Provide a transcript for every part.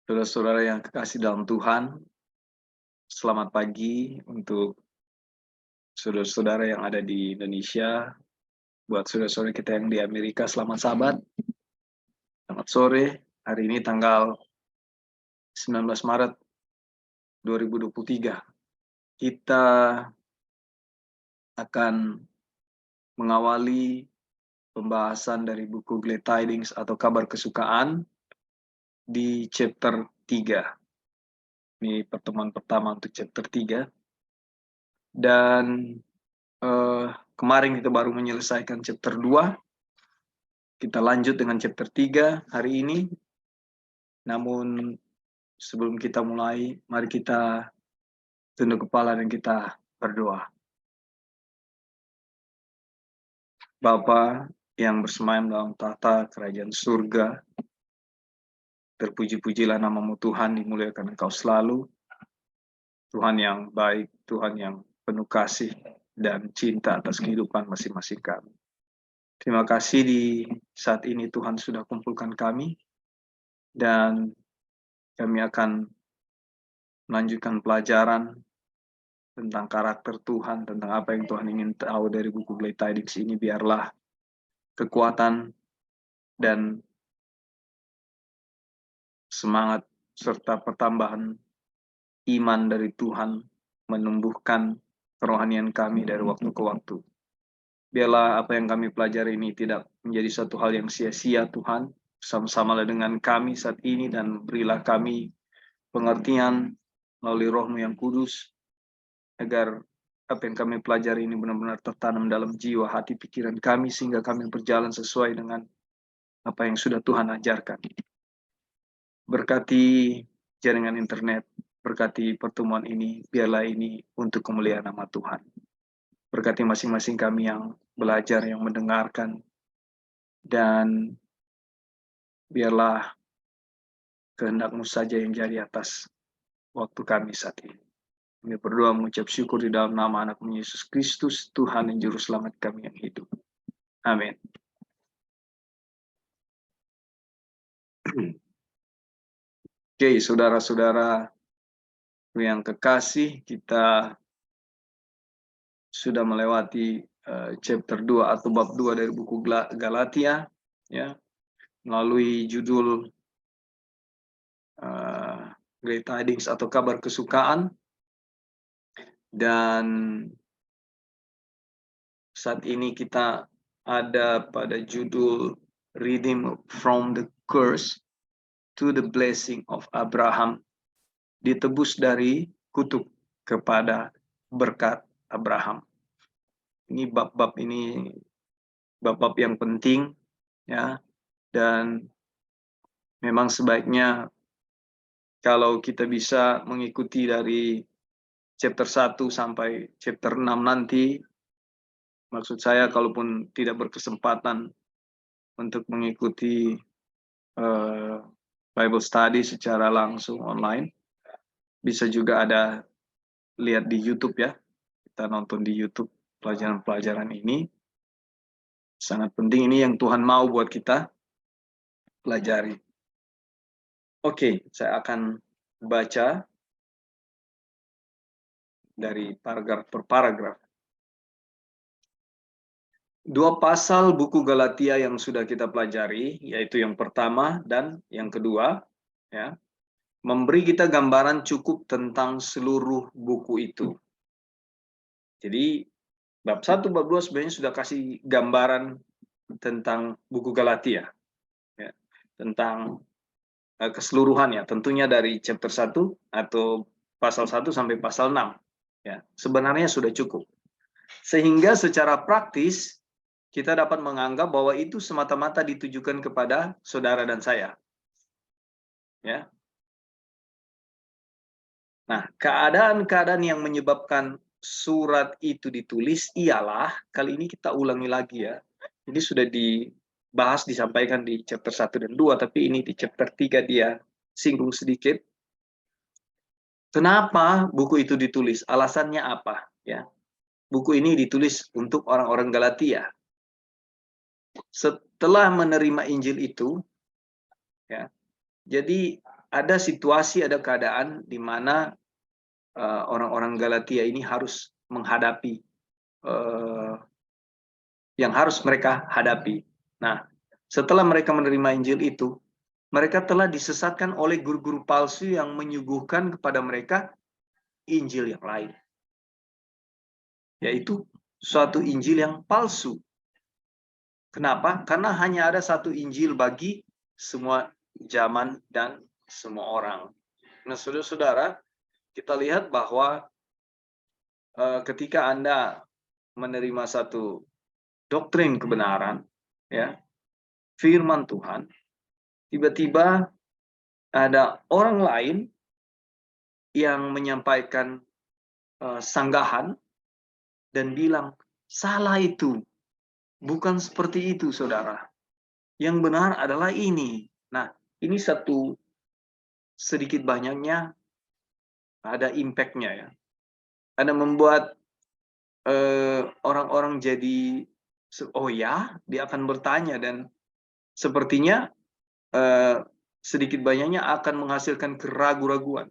Saudara-saudara yang kekasih dalam Tuhan, selamat pagi untuk saudara-saudara yang ada di Indonesia, buat saudara-saudara kita yang di Amerika, selamat sabat, selamat sore. Hari ini tanggal 19 Maret 2023. Kita akan mengawali pembahasan dari buku Glad Tidings atau Kabar Kesukaan di chapter 3. Ini pertemuan pertama untuk chapter 3. Dan kemarin kita baru menyelesaikan chapter 2. Kita lanjut dengan chapter 3 hari ini. Namun sebelum kita mulai, mari kita tunduk kepala dan kita berdoa. Bapa yang bersemayam dalam tahta kerajaan surga, terpuji-pujilah namamu Tuhan, dimuliakan Engkau selalu. Tuhan yang baik, Tuhan yang penuh kasih dan cinta atas kehidupan masing-masing kami. Terima kasih di saat ini Tuhan sudah kumpulkan kami, dan kami akan melanjutkan pelajaran tentang karakter Tuhan, tentang apa yang Tuhan ingin tahu dari buku Glad Tidings ini. Biarlah kekuatan dan semangat serta pertambahan iman dari Tuhan menumbuhkan kerohanian kami dari waktu ke waktu. Biarlah apa yang kami pelajari ini tidak menjadi satu hal yang sia-sia, Tuhan. Sama-samalah dengan kami saat ini dan berilah kami pengertian melalui Roh-Mu yang kudus, agar apa yang kami pelajari ini benar-benar tertanam dalam jiwa, hati, pikiran kami, sehingga kami berjalan sesuai dengan apa yang sudah Tuhan ajarkan. Berkati jaringan internet, berkati pertemuan ini, biarlah ini untuk kemuliaan nama Tuhan. Berkati masing-masing kami yang belajar, yang mendengarkan, dan biarlah kehendak-Mu saja yang jadi atas waktu kami saat ini. Kami berdoa mengucap syukur di dalam nama anak-Mu Yesus Kristus, Tuhan dan Juru Selamat kami yang hidup. Amin. Oke, saudara-saudara yang kekasih, kita sudah melewati chapter 2 atau bab 2 dari buku Galatia, ya, melalui judul Glad Tidings atau Kabar Kesukaan. Dan saat ini kita ada pada judul Redeem from the Curse to the Blessing of Abraham. Ditebus dari kutuk kepada berkat Abraham. Ini bab-bab ini bab-bab yang penting, ya, dan memang sebaiknya kalau kita bisa mengikuti dari chapter 1 sampai chapter 6 nanti. Maksud saya, kalaupun tidak berkesempatan untuk mengikuti Bible study secara langsung online, bisa juga ada lihat di YouTube, ya. Kita nonton di YouTube pelajaran-pelajaran ini. Sangat penting, ini yang Tuhan mau buat kita pelajari. Oke, saya akan baca dari paragraf per paragraf. 2 pasal buku Galatia yang sudah kita pelajari, yaitu yang pertama dan yang kedua, ya, memberi kita gambaran cukup tentang seluruh buku itu. Jadi bab 1, bab 2 sebenarnya sudah kasih gambaran tentang buku Galatia, ya, tentang keseluruhannya, tentunya dari chapter 1 atau pasal 1 sampai pasal 6. Ya, sebenarnya sudah cukup. Sehingga secara praktis kita dapat menganggap bahwa itu semata-mata ditujukan kepada saudara dan saya. Ya. Nah, keadaan-keadaan yang menyebabkan surat itu ditulis ialah, kali ini kita ulangi lagi, ya. Ini sudah dibahas, disampaikan di chapter 1 dan 2, tapi ini di chapter 3 dia singgung sedikit. Kenapa buku itu ditulis? Alasannya apa? Ya. Buku ini ditulis untuk orang-orang Galatia. Setelah menerima Injil itu, ya, jadi ada situasi, ada keadaan di mana orang-orang Galatia ini harus menghadapi yang harus mereka hadapi. Nah, setelah mereka menerima Injil itu, mereka telah disesatkan oleh guru-guru palsu yang menyuguhkan kepada mereka Injil yang lain, yaitu suatu Injil yang palsu. Kenapa? Karena hanya ada satu Injil bagi semua zaman dan semua orang. Nah, saudara-saudara, kita lihat bahwa ketika Anda menerima satu doktrin kebenaran, ya, firman Tuhan, tiba-tiba ada orang lain yang menyampaikan sanggahan dan bilang, salah itu, bukan seperti itu, saudara. Yang benar adalah ini. Nah, ini satu sedikit banyaknya ada impact-nya ya. Ada membuat orang-orang jadi, oh ya, dia akan bertanya dan sepertinya sedikit banyaknya akan menghasilkan keraguan-raguan.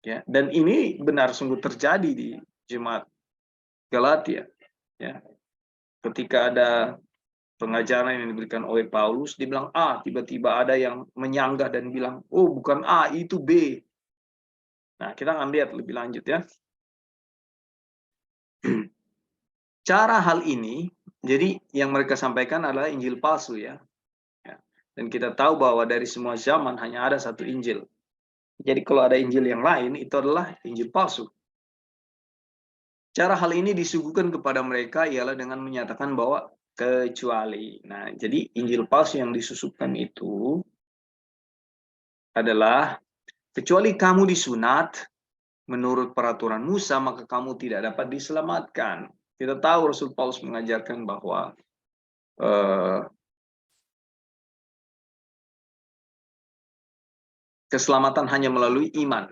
Ya, dan ini benar sungguh terjadi di jemaat Galatia. Ya, ketika ada pengajaran yang diberikan oleh Paulus, dibilang A, tiba-tiba ada yang menyanggah dan bilang, oh bukan A, itu B. Nah, kita akan lihat lebih lanjut ya. Cara hal ini, jadi yang mereka sampaikan adalah Injil palsu ya. Dan kita tahu bahwa dari semua zaman hanya ada satu Injil. Jadi kalau ada Injil yang lain, itu adalah Injil palsu. Cara hal ini disuguhkan kepada mereka ialah dengan menyatakan bahwa kecuali. Nah, jadi Injil palsu yang disusupkan itu adalah kecuali kamu disunat menurut peraturan Musa, maka kamu tidak dapat diselamatkan. Kita tahu Rasul Paulus mengajarkan bahwa keselamatan hanya melalui iman.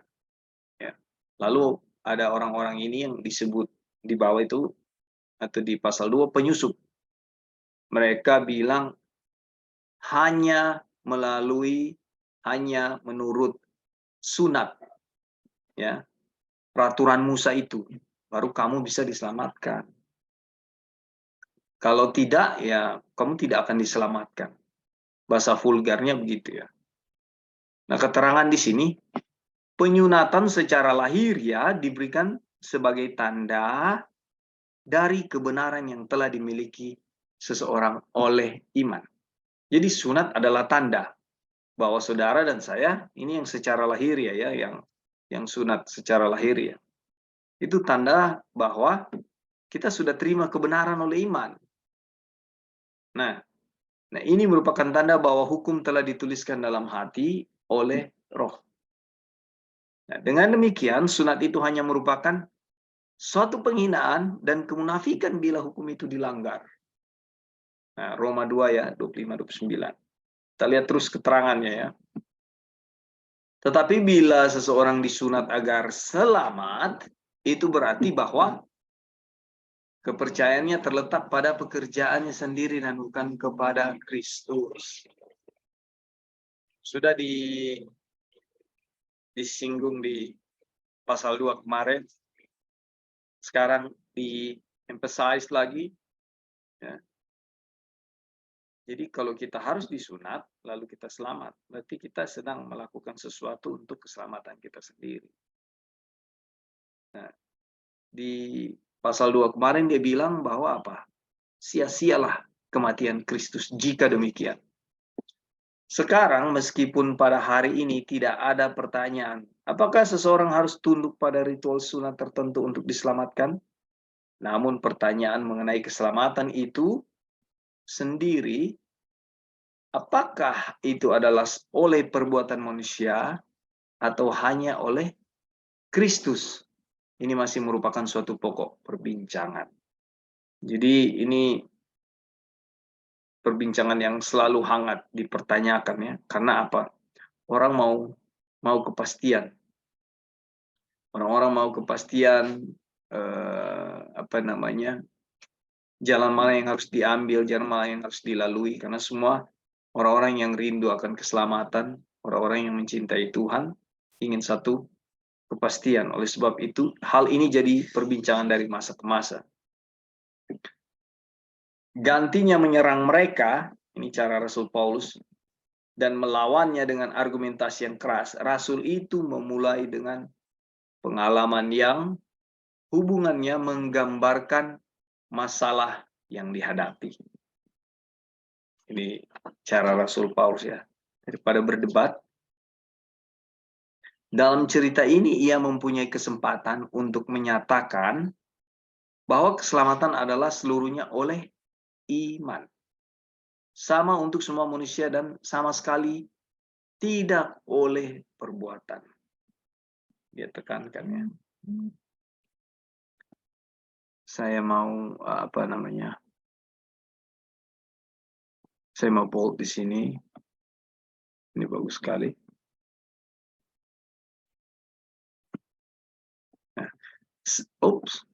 Ya. Lalu ada orang-orang ini yang disebut di bawah itu, atau di pasal 2, penyusup. Mereka bilang hanya menurut sunat, ya, peraturan Musa itu, baru kamu bisa diselamatkan. Kalau tidak, ya kamu tidak akan diselamatkan. Bahasa vulgarnya begitu ya. Nah, keterangan di sini, penyunatan secara lahir ya diberikan sebagai tanda dari kebenaran yang telah dimiliki seseorang oleh iman. Jadi sunat adalah tanda bahwa saudara dan saya ini yang secara lahir ya, yang sunat secara lahir ya. Itu tanda bahwa kita sudah terima kebenaran oleh iman. Nah, ini merupakan tanda bahwa hukum telah dituliskan dalam hati oleh Roh. Nah, dengan demikian sunat itu hanya merupakan suatu penghinaan dan kemunafikan bila hukum itu dilanggar. Nah, Roma 2 ya, 25-29. Kita lihat terus keterangannya ya. Tetapi bila seseorang disunat agar selamat, itu berarti bahwa kepercayaannya terletak pada pekerjaannya sendiri dan bukan kepada Kristus. Sudah disinggung di pasal 2 kemarin. Sekarang di-emphasize lagi. Ya. Jadi kalau kita harus disunat, lalu kita selamat, berarti kita sedang melakukan sesuatu untuk keselamatan kita sendiri. Nah, di pasal 2 kemarin dia bilang bahwa apa? Sia-sialah kematian Kristus jika demikian. Sekarang meskipun pada hari ini tidak ada pertanyaan, apakah seseorang harus tunduk pada ritual sunat tertentu untuk diselamatkan? Namun pertanyaan mengenai keselamatan itu sendiri, apakah itu adalah oleh perbuatan manusia atau hanya oleh Kristus? Ini masih merupakan suatu pokok perbincangan. Jadi ini perbincangan yang selalu hangat dipertanyakan ya. Karena apa? Orang mau kepastian. Orang-orang mau kepastian jalan mana yang harus diambil, jalan mana yang harus dilalui, karena semua orang-orang yang rindu akan keselamatan Orang-orang yang mencintai Tuhan ingin satu kepastian. Oleh sebab itu, hal ini jadi perbincangan dari masa ke masa. Gantinya menyerang mereka, ini cara Rasul Paulus, dan melawannya dengan argumentasi yang keras. Rasul itu memulai dengan pengalaman yang hubungannya menggambarkan masalah yang dihadapi. Ini cara Rasul Paulus ya. Daripada berdebat, dalam cerita ini ia mempunyai kesempatan untuk menyatakan bahwa keselamatan adalah seluruhnya oleh iman. Sama untuk semua manusia dan sama sekali tidak oleh perbuatan. Dia tekankan ya. Saya mau saya mau bold di sini. Ini bagus sekali. Nah, oops.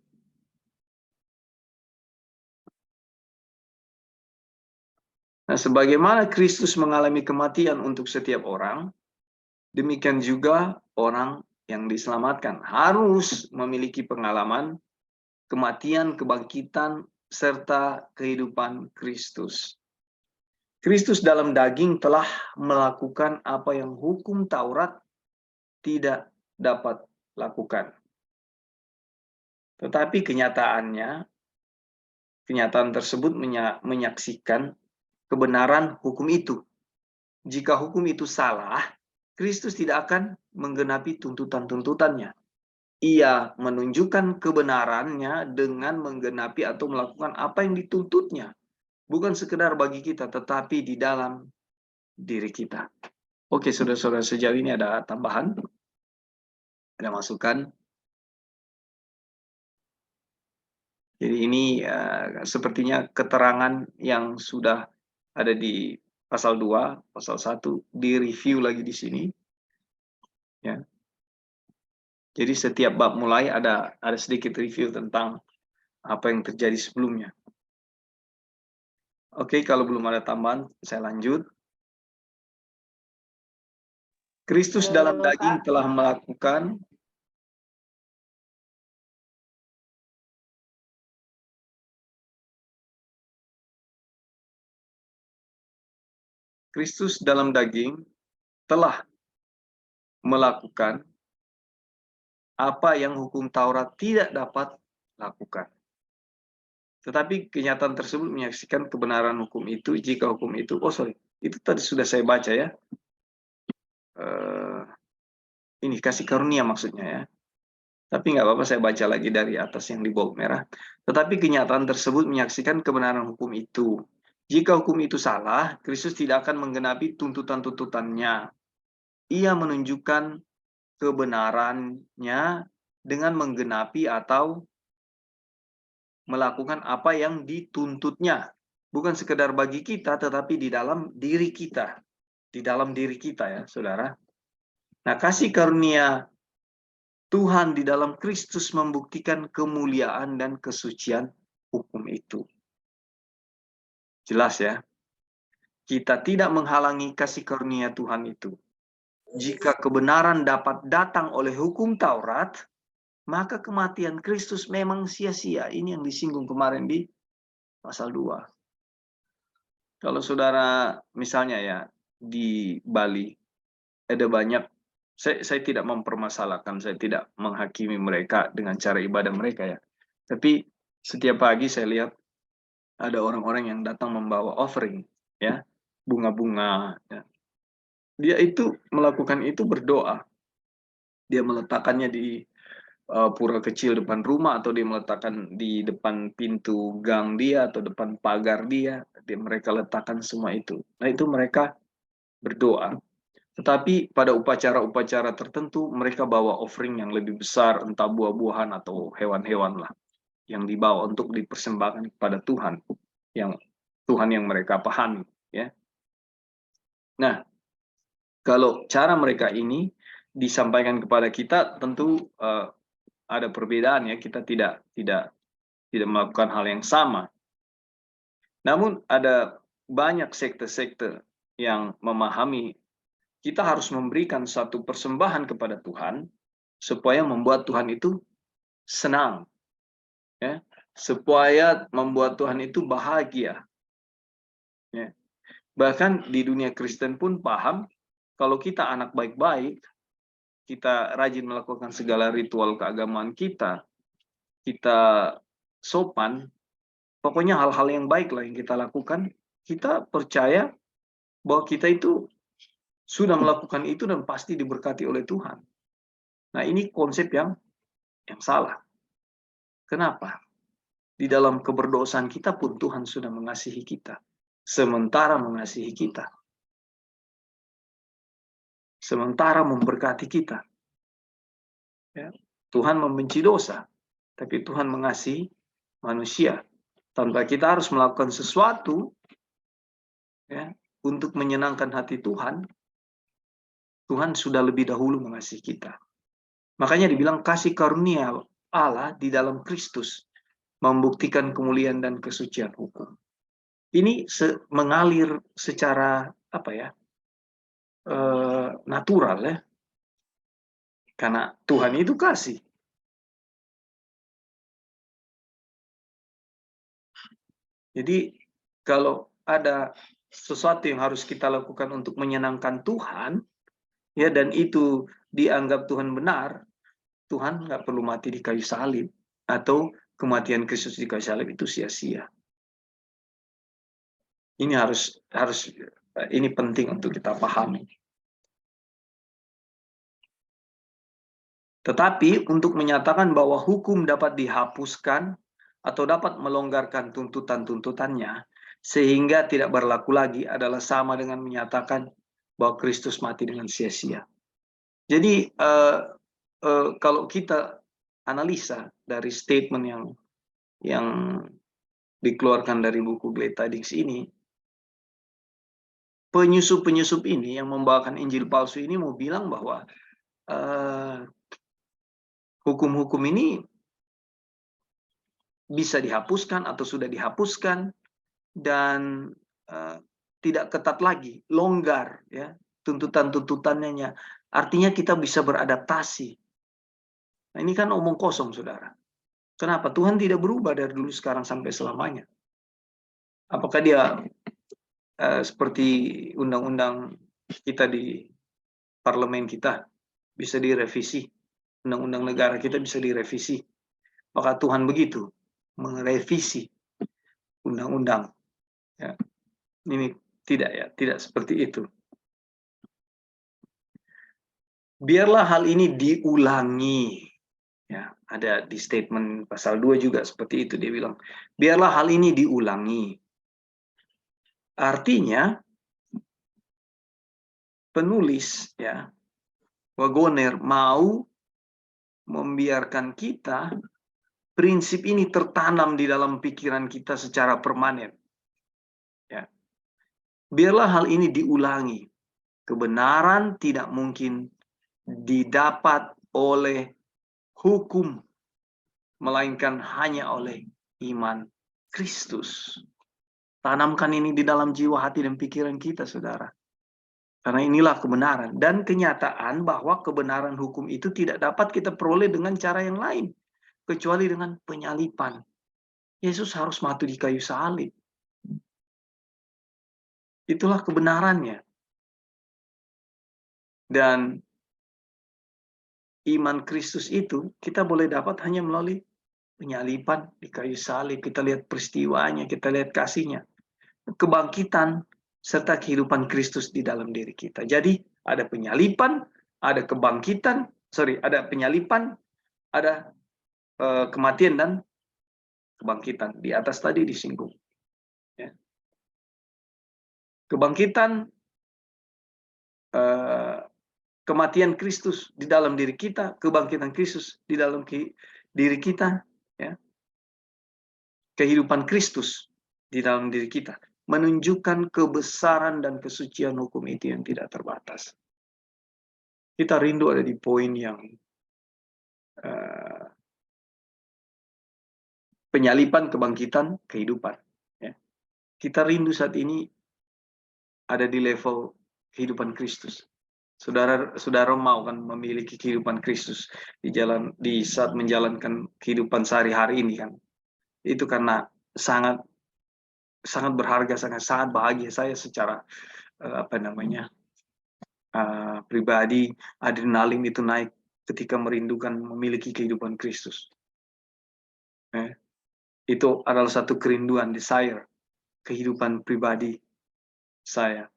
Nah, sebagaimana Kristus mengalami kematian untuk setiap orang, demikian juga orang yang diselamatkan harus memiliki pengalaman kematian, kebangkitan, serta kehidupan Kristus. Kristus dalam daging telah melakukan apa yang hukum Taurat tidak dapat lakukan. Tetapi kenyataan tersebut menyaksikan kebenaran hukum itu. Jika hukum itu salah, Kristus tidak akan menggenapi tuntutan-tuntutannya. Ia menunjukkan kebenarannya dengan menggenapi atau melakukan apa yang dituntutnya. Bukan sekedar bagi kita, tetapi di dalam diri kita. Oke, saudara-saudara, sejauh ini ada tambahan? Ada masukan? Jadi ini sepertinya keterangan yang sudah ada di pasal 2, pasal 1, direview lagi di sini. Ya. Jadi setiap bab mulai ada sedikit review tentang apa yang terjadi sebelumnya. Oke, kalau belum ada tambahan, saya lanjut. Kristus dalam daging telah melakukan apa yang hukum Taurat tidak dapat lakukan. Tetapi kenyataan tersebut menyaksikan kebenaran hukum itu jika hukum itu, itu tadi sudah saya baca ya. Ini kasih karunia maksudnya ya. Tapi nggak apa-apa, saya baca lagi dari atas yang di bold merah. Tetapi kenyataan tersebut menyaksikan kebenaran hukum itu. Jika hukum itu salah, Kristus tidak akan menggenapi tuntutan-tuntutannya. Ia menunjukkan kebenarannya dengan menggenapi atau melakukan apa yang dituntutnya. Bukan sekedar bagi kita, tetapi di dalam diri kita. Di dalam diri kita ya, saudara. Nah, kasih karunia Tuhan di dalam Kristus membuktikan kemuliaan dan kesucian hukum itu. Jelas ya. Kita tidak menghalangi kasih karunia Tuhan itu. Jika kebenaran dapat datang oleh hukum Taurat, maka kematian Kristus memang sia-sia. Ini yang disinggung kemarin di pasal 2. Kalau saudara misalnya ya di Bali ada banyak, saya tidak mempermasalahkan, saya tidak menghakimi mereka dengan cara ibadah mereka ya. Tapi setiap pagi saya lihat ada orang-orang yang datang membawa offering ya, bunga-bunga ya. Dia itu melakukan itu berdoa. Dia meletakkannya di pura kecil depan rumah, atau dia meletakkan di depan pintu gang dia atau depan pagar dia. Mereka letakkan semua itu. Nah, itu mereka berdoa. Tetapi pada upacara-upacara tertentu mereka bawa offering yang lebih besar, entah buah-buahan atau hewan-hewan lah yang dibawa untuk dipersembahkan kepada Tuhan, yang mereka pahami ya. Nah, kalau cara mereka ini disampaikan kepada kita, tentu ada perbedaan ya. Kita tidak melakukan hal yang sama. Namun ada banyak sekte-sekte yang memahami kita harus memberikan satu persembahan kepada Tuhan supaya membuat Tuhan itu senang, ya, supaya membuat Tuhan itu bahagia. Ya. Bahkan di dunia Kristen pun paham, kalau kita anak baik-baik, kita rajin melakukan segala ritual keagamaan kita sopan, pokoknya hal-hal yang baik lah yang kita lakukan, kita percaya bahwa kita itu sudah melakukan itu dan pasti diberkati oleh Tuhan. Nah, ini konsep yang salah. Kenapa? Di dalam keberdosaan kita pun Tuhan sudah mengasihi kita. Sementara mengasihi kita. Sementara memberkati kita. Ya. Tuhan membenci dosa. Tapi Tuhan mengasihi manusia. Tanpa kita harus melakukan sesuatu, ya, untuk menyenangkan hati Tuhan, Tuhan sudah lebih dahulu mengasihi kita. Makanya dibilang kasih karunia Allah di dalam Kristus membuktikan kemuliaan dan kesucian hukum. Ini mengalir secara natural, ya, karena Tuhan itu kasih. Jadi kalau ada sesuatu yang harus kita lakukan untuk menyenangkan Tuhan, ya, dan itu dianggap Tuhan benar, Tuhan nggak perlu mati di kayu salib, atau kematian Kristus di kayu salib itu sia-sia. Ini ini penting untuk kita pahami. Tetapi untuk menyatakan bahwa hukum dapat dihapuskan atau dapat melonggarkan tuntutan-tuntutannya sehingga tidak berlaku lagi adalah sama dengan menyatakan bahwa Kristus mati dengan sia-sia. Jadi kalau kita analisa dari statement yang dikeluarkan dari buku Gletadix ini, penyusup-penyusup ini yang membawakan Injil palsu ini mau bilang bahwa hukum-hukum ini bisa dihapuskan atau sudah dihapuskan dan tidak ketat lagi, longgar, ya, tuntutan-tuntutannya. Artinya kita bisa beradaptasi. Nah, ini kan omong kosong, saudara. Kenapa? Tuhan tidak berubah dari dulu, sekarang, sampai selamanya. Apakah dia seperti undang-undang kita di parlemen kita bisa direvisi, undang-undang negara kita bisa direvisi? Apakah Tuhan begitu merevisi undang-undang? Ya. Ini tidak, ya, tidak seperti itu. Biarlah hal ini diulangi. Ya, ada di statement pasal 2 juga seperti itu, dia bilang, biarlah hal ini diulangi. Artinya penulis, ya, Wagoner mau membiarkan kita prinsip ini tertanam di dalam pikiran kita secara permanen. Ya. Biarlah hal ini diulangi. Kebenaran tidak mungkin didapat oleh hukum, melainkan hanya oleh iman Kristus. Tanamkan ini di dalam jiwa, hati, dan pikiran kita, saudara. Karena inilah kebenaran. Dan kenyataan bahwa kebenaran hukum itu tidak dapat kita peroleh dengan cara yang lain, kecuali dengan penyalipan. Yesus harus mati di kayu salib. Itulah kebenarannya. Dan iman Kristus itu kita boleh dapat hanya melalui penyalipan di kayu salib. Kita lihat peristiwanya, kita lihat kasihnya, kebangkitan, serta kehidupan Kristus di dalam diri kita. Jadi ada penyalipan, ada kebangkitan, ada penyalipan, ada kematian dan kebangkitan. Di atas tadi disinggung. Ya. Kebangkitan, kematian Kristus di dalam diri kita, kebangkitan Kristus di dalam diri kita, ya. Kehidupan Kristus di dalam diri kita menunjukkan kebesaran dan kesucian hukum itu yang tidak terbatas. Kita rindu ada di poin yang penyalipan, kebangkitan, kehidupan. Ya. Kita rindu saat ini ada di level kehidupan Kristus. Saudara mau kan memiliki kehidupan Kristus di saat menjalankan kehidupan sehari-hari ini kan. Itu karena sangat sangat berharga, sangat bahagia saya secara pribadi. Adrenalin itu naik ketika merindukan memiliki kehidupan Kristus. Itu adalah satu kerinduan, desire, kehidupan pribadi saya.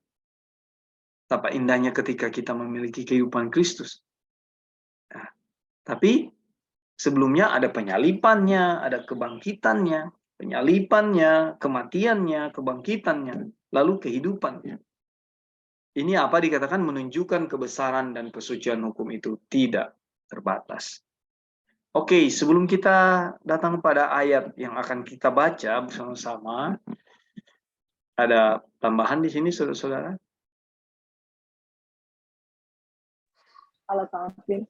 Betapa indahnya ketika kita memiliki kehidupan Kristus. Nah, tapi sebelumnya ada penyalipannya, ada kebangkitannya, penyalipannya, kematiannya, kebangkitannya, lalu kehidupannya. Ini apa dikatakan menunjukkan kebesaran dan kesucian hukum itu tidak terbatas. Oke, sebelum kita datang pada ayat yang akan kita baca bersama-sama, ada tambahan di sini, saudara-saudara? Kalau Calvin.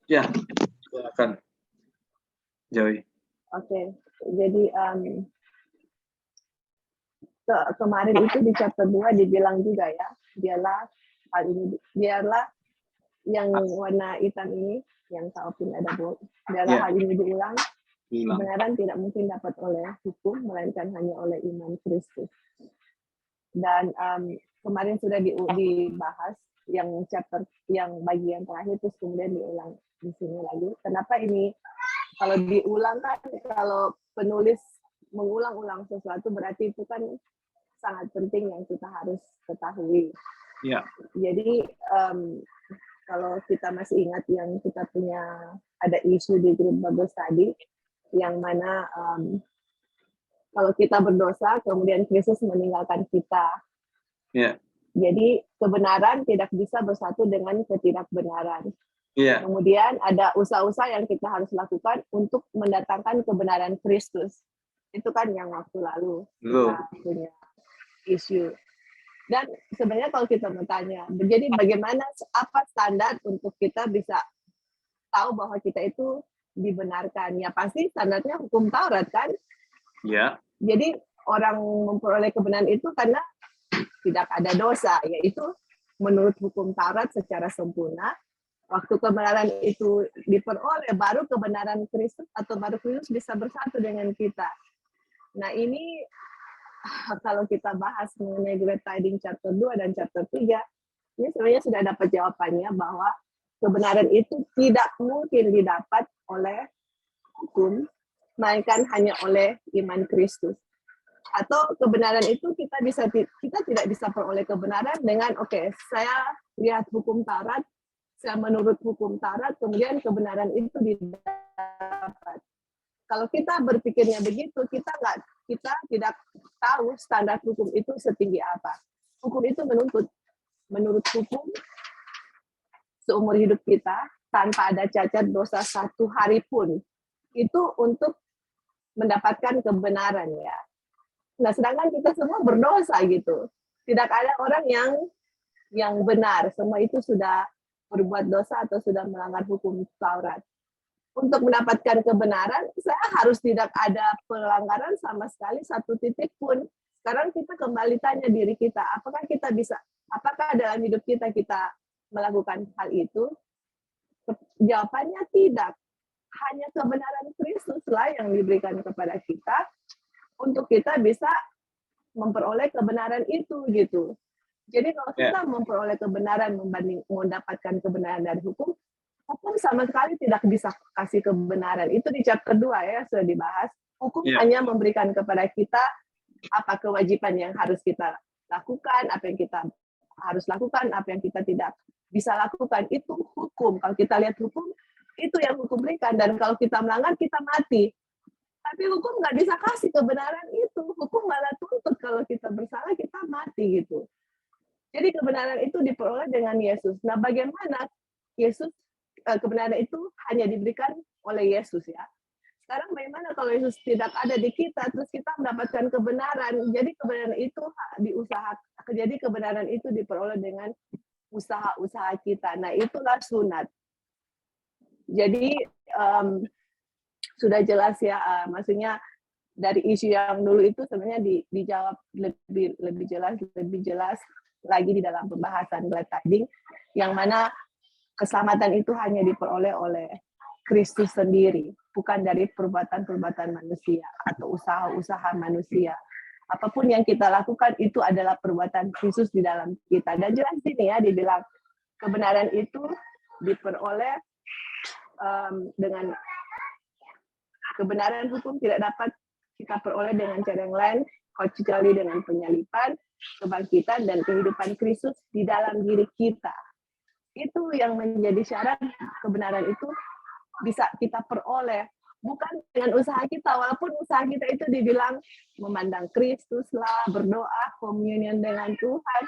Ya, silakan. Joy. Oke, jadi kemarin itu di chapter 2 dibilang juga ya, biarlah yang warna hitam ini, yang Calvin ada biarlah hal ini diulang. Kebenaran tidak mungkin dapat oleh hukum, melainkan hanya oleh iman Kristus. Dan kemarin sudah dibahas yang chapter yang bagian terakhir, terus kemudian diulang di sini lagi. Kenapa ini kalau diulang kan, kalau penulis mengulang-ulang sesuatu berarti itu kan sangat penting yang kita harus ketahui. Ya. Jadi kalau kita masih ingat yang kita punya ada isu di grup Bible Study yang mana kalau kita berdosa kemudian Kristus meninggalkan kita. Ya. Jadi kebenaran tidak bisa bersatu dengan ketidakbenaran. Yeah. Kemudian ada usaha-usaha yang kita harus lakukan untuk mendatangkan kebenaran Kristus. Itu kan yang waktu lalu kita punya isu. Dan sebenarnya kalau kita bertanya, jadi bagaimana, apa standar untuk kita bisa tahu bahwa kita itu dibenarkan? Ya pasti standarnya hukum Taurat kan? Ya. Yeah. Jadi orang memperoleh kebenaran itu karena tidak ada dosa, yaitu menurut hukum Taurat secara sempurna. Waktu kebenaran itu diperoleh, baru kebenaran Kristus atau baru Kristus bisa bersatu dengan kita. Nah ini kalau kita bahas mengenai Great Tidings chapter 2 dan chapter 3, ini sebenarnya sudah dapat jawabannya bahwa kebenaran itu tidak mungkin didapat oleh hukum, melainkan hanya oleh iman Kristus. Atau kebenaran itu kita tidak bisa peroleh kebenaran dengan saya lihat hukum Taurat, saya menurut hukum Taurat, kemudian kebenaran itu didapat. Kalau kita berpikirnya begitu, kita tidak tahu standar hukum itu setinggi apa. Hukum itu menuntut, menurut hukum, seumur hidup kita tanpa ada cacat dosa satu hari pun, itu untuk mendapatkan kebenaran ya. Nah, sedangkan kita semua berdosa gitu. Tidak ada orang yang benar, semua itu sudah berbuat dosa atau sudah melanggar hukum Taurat. Untuk mendapatkan kebenaran, saya harus tidak ada pelanggaran sama sekali satu titik pun. Sekarang kita kembali tanya diri kita, apakah dalam hidup kita melakukan hal itu? Jawabannya tidak. Hanya kebenaran Kristus lah yang diberikan kepada kita untuk kita bisa memperoleh kebenaran itu gitu. Jadi kalau kita memperoleh kebenaran mendapatkan kebenaran dari hukum sama sekali tidak bisa kasih kebenaran. Itu di chapter 2 ya sudah dibahas. Hukum hanya memberikan kepada kita apa kewajiban yang harus kita lakukan, apa yang kita harus lakukan, apa yang kita tidak bisa lakukan. Itu hukum. Kalau kita lihat hukum, itu yang hukum berikan. Dan kalau kita melanggar, kita mati. Tapi hukum nggak bisa kasih kebenaran itu. Hukum malah tuntut kalau kita bersalah, kita mati gitu. Jadi kebenaran itu diperoleh dengan Yesus. Nah bagaimana kebenaran itu hanya diberikan oleh Yesus ya. Sekarang bagaimana kalau Yesus tidak ada di kita, terus kita mendapatkan kebenaran. Jadi kebenaran itu jadi kebenaran itu diperoleh dengan usaha-usaha kita. Nah itulah sunat. Jadi sudah jelas ya, maksudnya dari isu yang dulu itu sebenarnya dijawab lebih jelas lagi di dalam pembahasan Glad Tidings. yang mana keselamatan itu hanya diperoleh oleh Kristus sendiri, bukan dari perbuatan-perbuatan manusia atau usaha-usaha manusia. Apapun yang kita lakukan itu adalah perbuatan Kristus di dalam kita. Dan jelas sini ya dibilang kebenaran itu diperoleh dengan kebenaran hukum tidak dapat kita peroleh dengan cara yang lain kecuali dengan penyaliban, kebangkitan, dan kehidupan Kristus di dalam diri kita. Itu yang menjadi syarat kebenaran itu bisa kita peroleh. Bukan dengan usaha kita, walaupun usaha kita itu dibilang memandang Kristus lah, berdoa, komunion dengan Tuhan.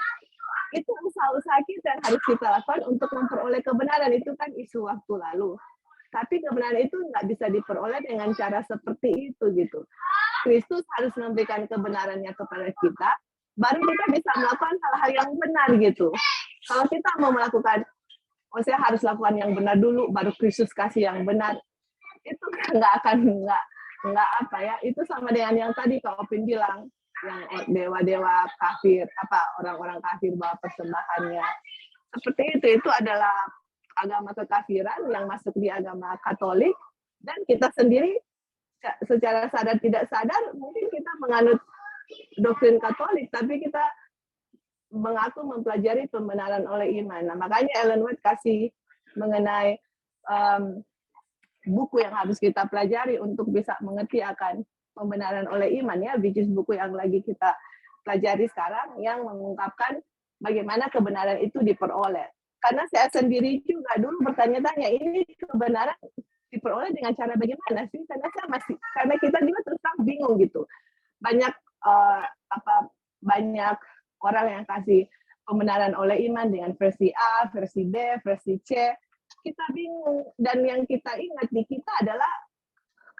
Itu usaha-usaha kita yang harus kita lakukan untuk memperoleh kebenaran. Itu kan isu waktu lalu. Tapi kebenaran itu nggak bisa diperoleh dengan cara seperti itu gitu. Kristus harus memberikan kebenarannya kepada kita, baru kita bisa melakukan hal-hal yang benar gitu. Kalau kita mau melakukan, saya harus lakukan yang benar dulu, baru Kristus kasih yang benar, itu nggak apa ya. Itu sama dengan yang tadi Kak Opin bilang, yang dewa-dewa kafir, orang-orang kafir bawa persembahannya. Seperti itu adalah agama kekafiran yang masuk di agama Katolik, dan kita sendiri secara sadar tidak sadar mungkin kita menganut doktrin Katolik, tapi kita mengaku mempelajari pembenaran oleh iman. Nah, makanya Ellen White kasih mengenai buku yang harus kita pelajari untuk bisa mengerti akan pembenaran oleh iman ya, which is buku yang lagi kita pelajari sekarang yang mengungkapkan bagaimana kebenaran itu diperoleh. Karena saya sendiri juga dulu bertanya-tanya, ini kebenaran diperoleh dengan cara bagaimana sih? Karena kita juga terus terang bingung gitu. Banyak banyak orang yang kasih pembenaran oleh iman dengan versi A, versi B, versi C. Kita bingung, dan yang kita ingat di kita adalah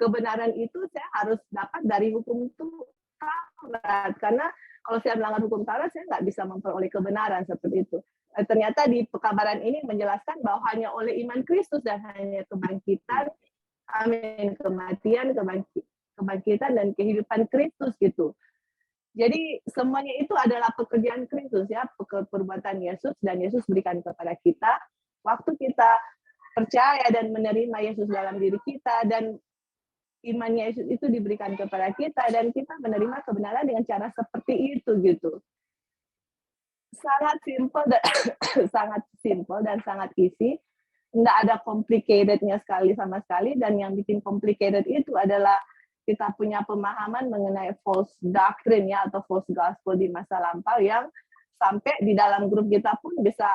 kebenaran itu saya harus dapat dari hukum Taurat. Karena kalau saya melanggar hukum Taurat, saya nggak bisa memperoleh kebenaran seperti itu. Ternyata di pekabaran ini menjelaskan bahwa hanya oleh iman Kristus dan hanya kebangkitan, kematian, kebangkitan dan kehidupan Kristus gitu. Jadi semuanya itu adalah pekerjaan Kristus ya, perbuatan Yesus, dan Yesus berikan kepada kita. Waktu kita percaya dan menerima Yesus dalam diri kita, dan imannya Yesus itu diberikan kepada kita, dan kita menerima kebenaran dengan cara seperti itu gitu. Sangat simple dan sangat easy, nggak ada complicated-nya sama sekali, dan yang bikin complicated itu adalah kita punya pemahaman mengenai false doctrine ya, atau false gospel di masa lampau, yang sampai di dalam grup kita pun bisa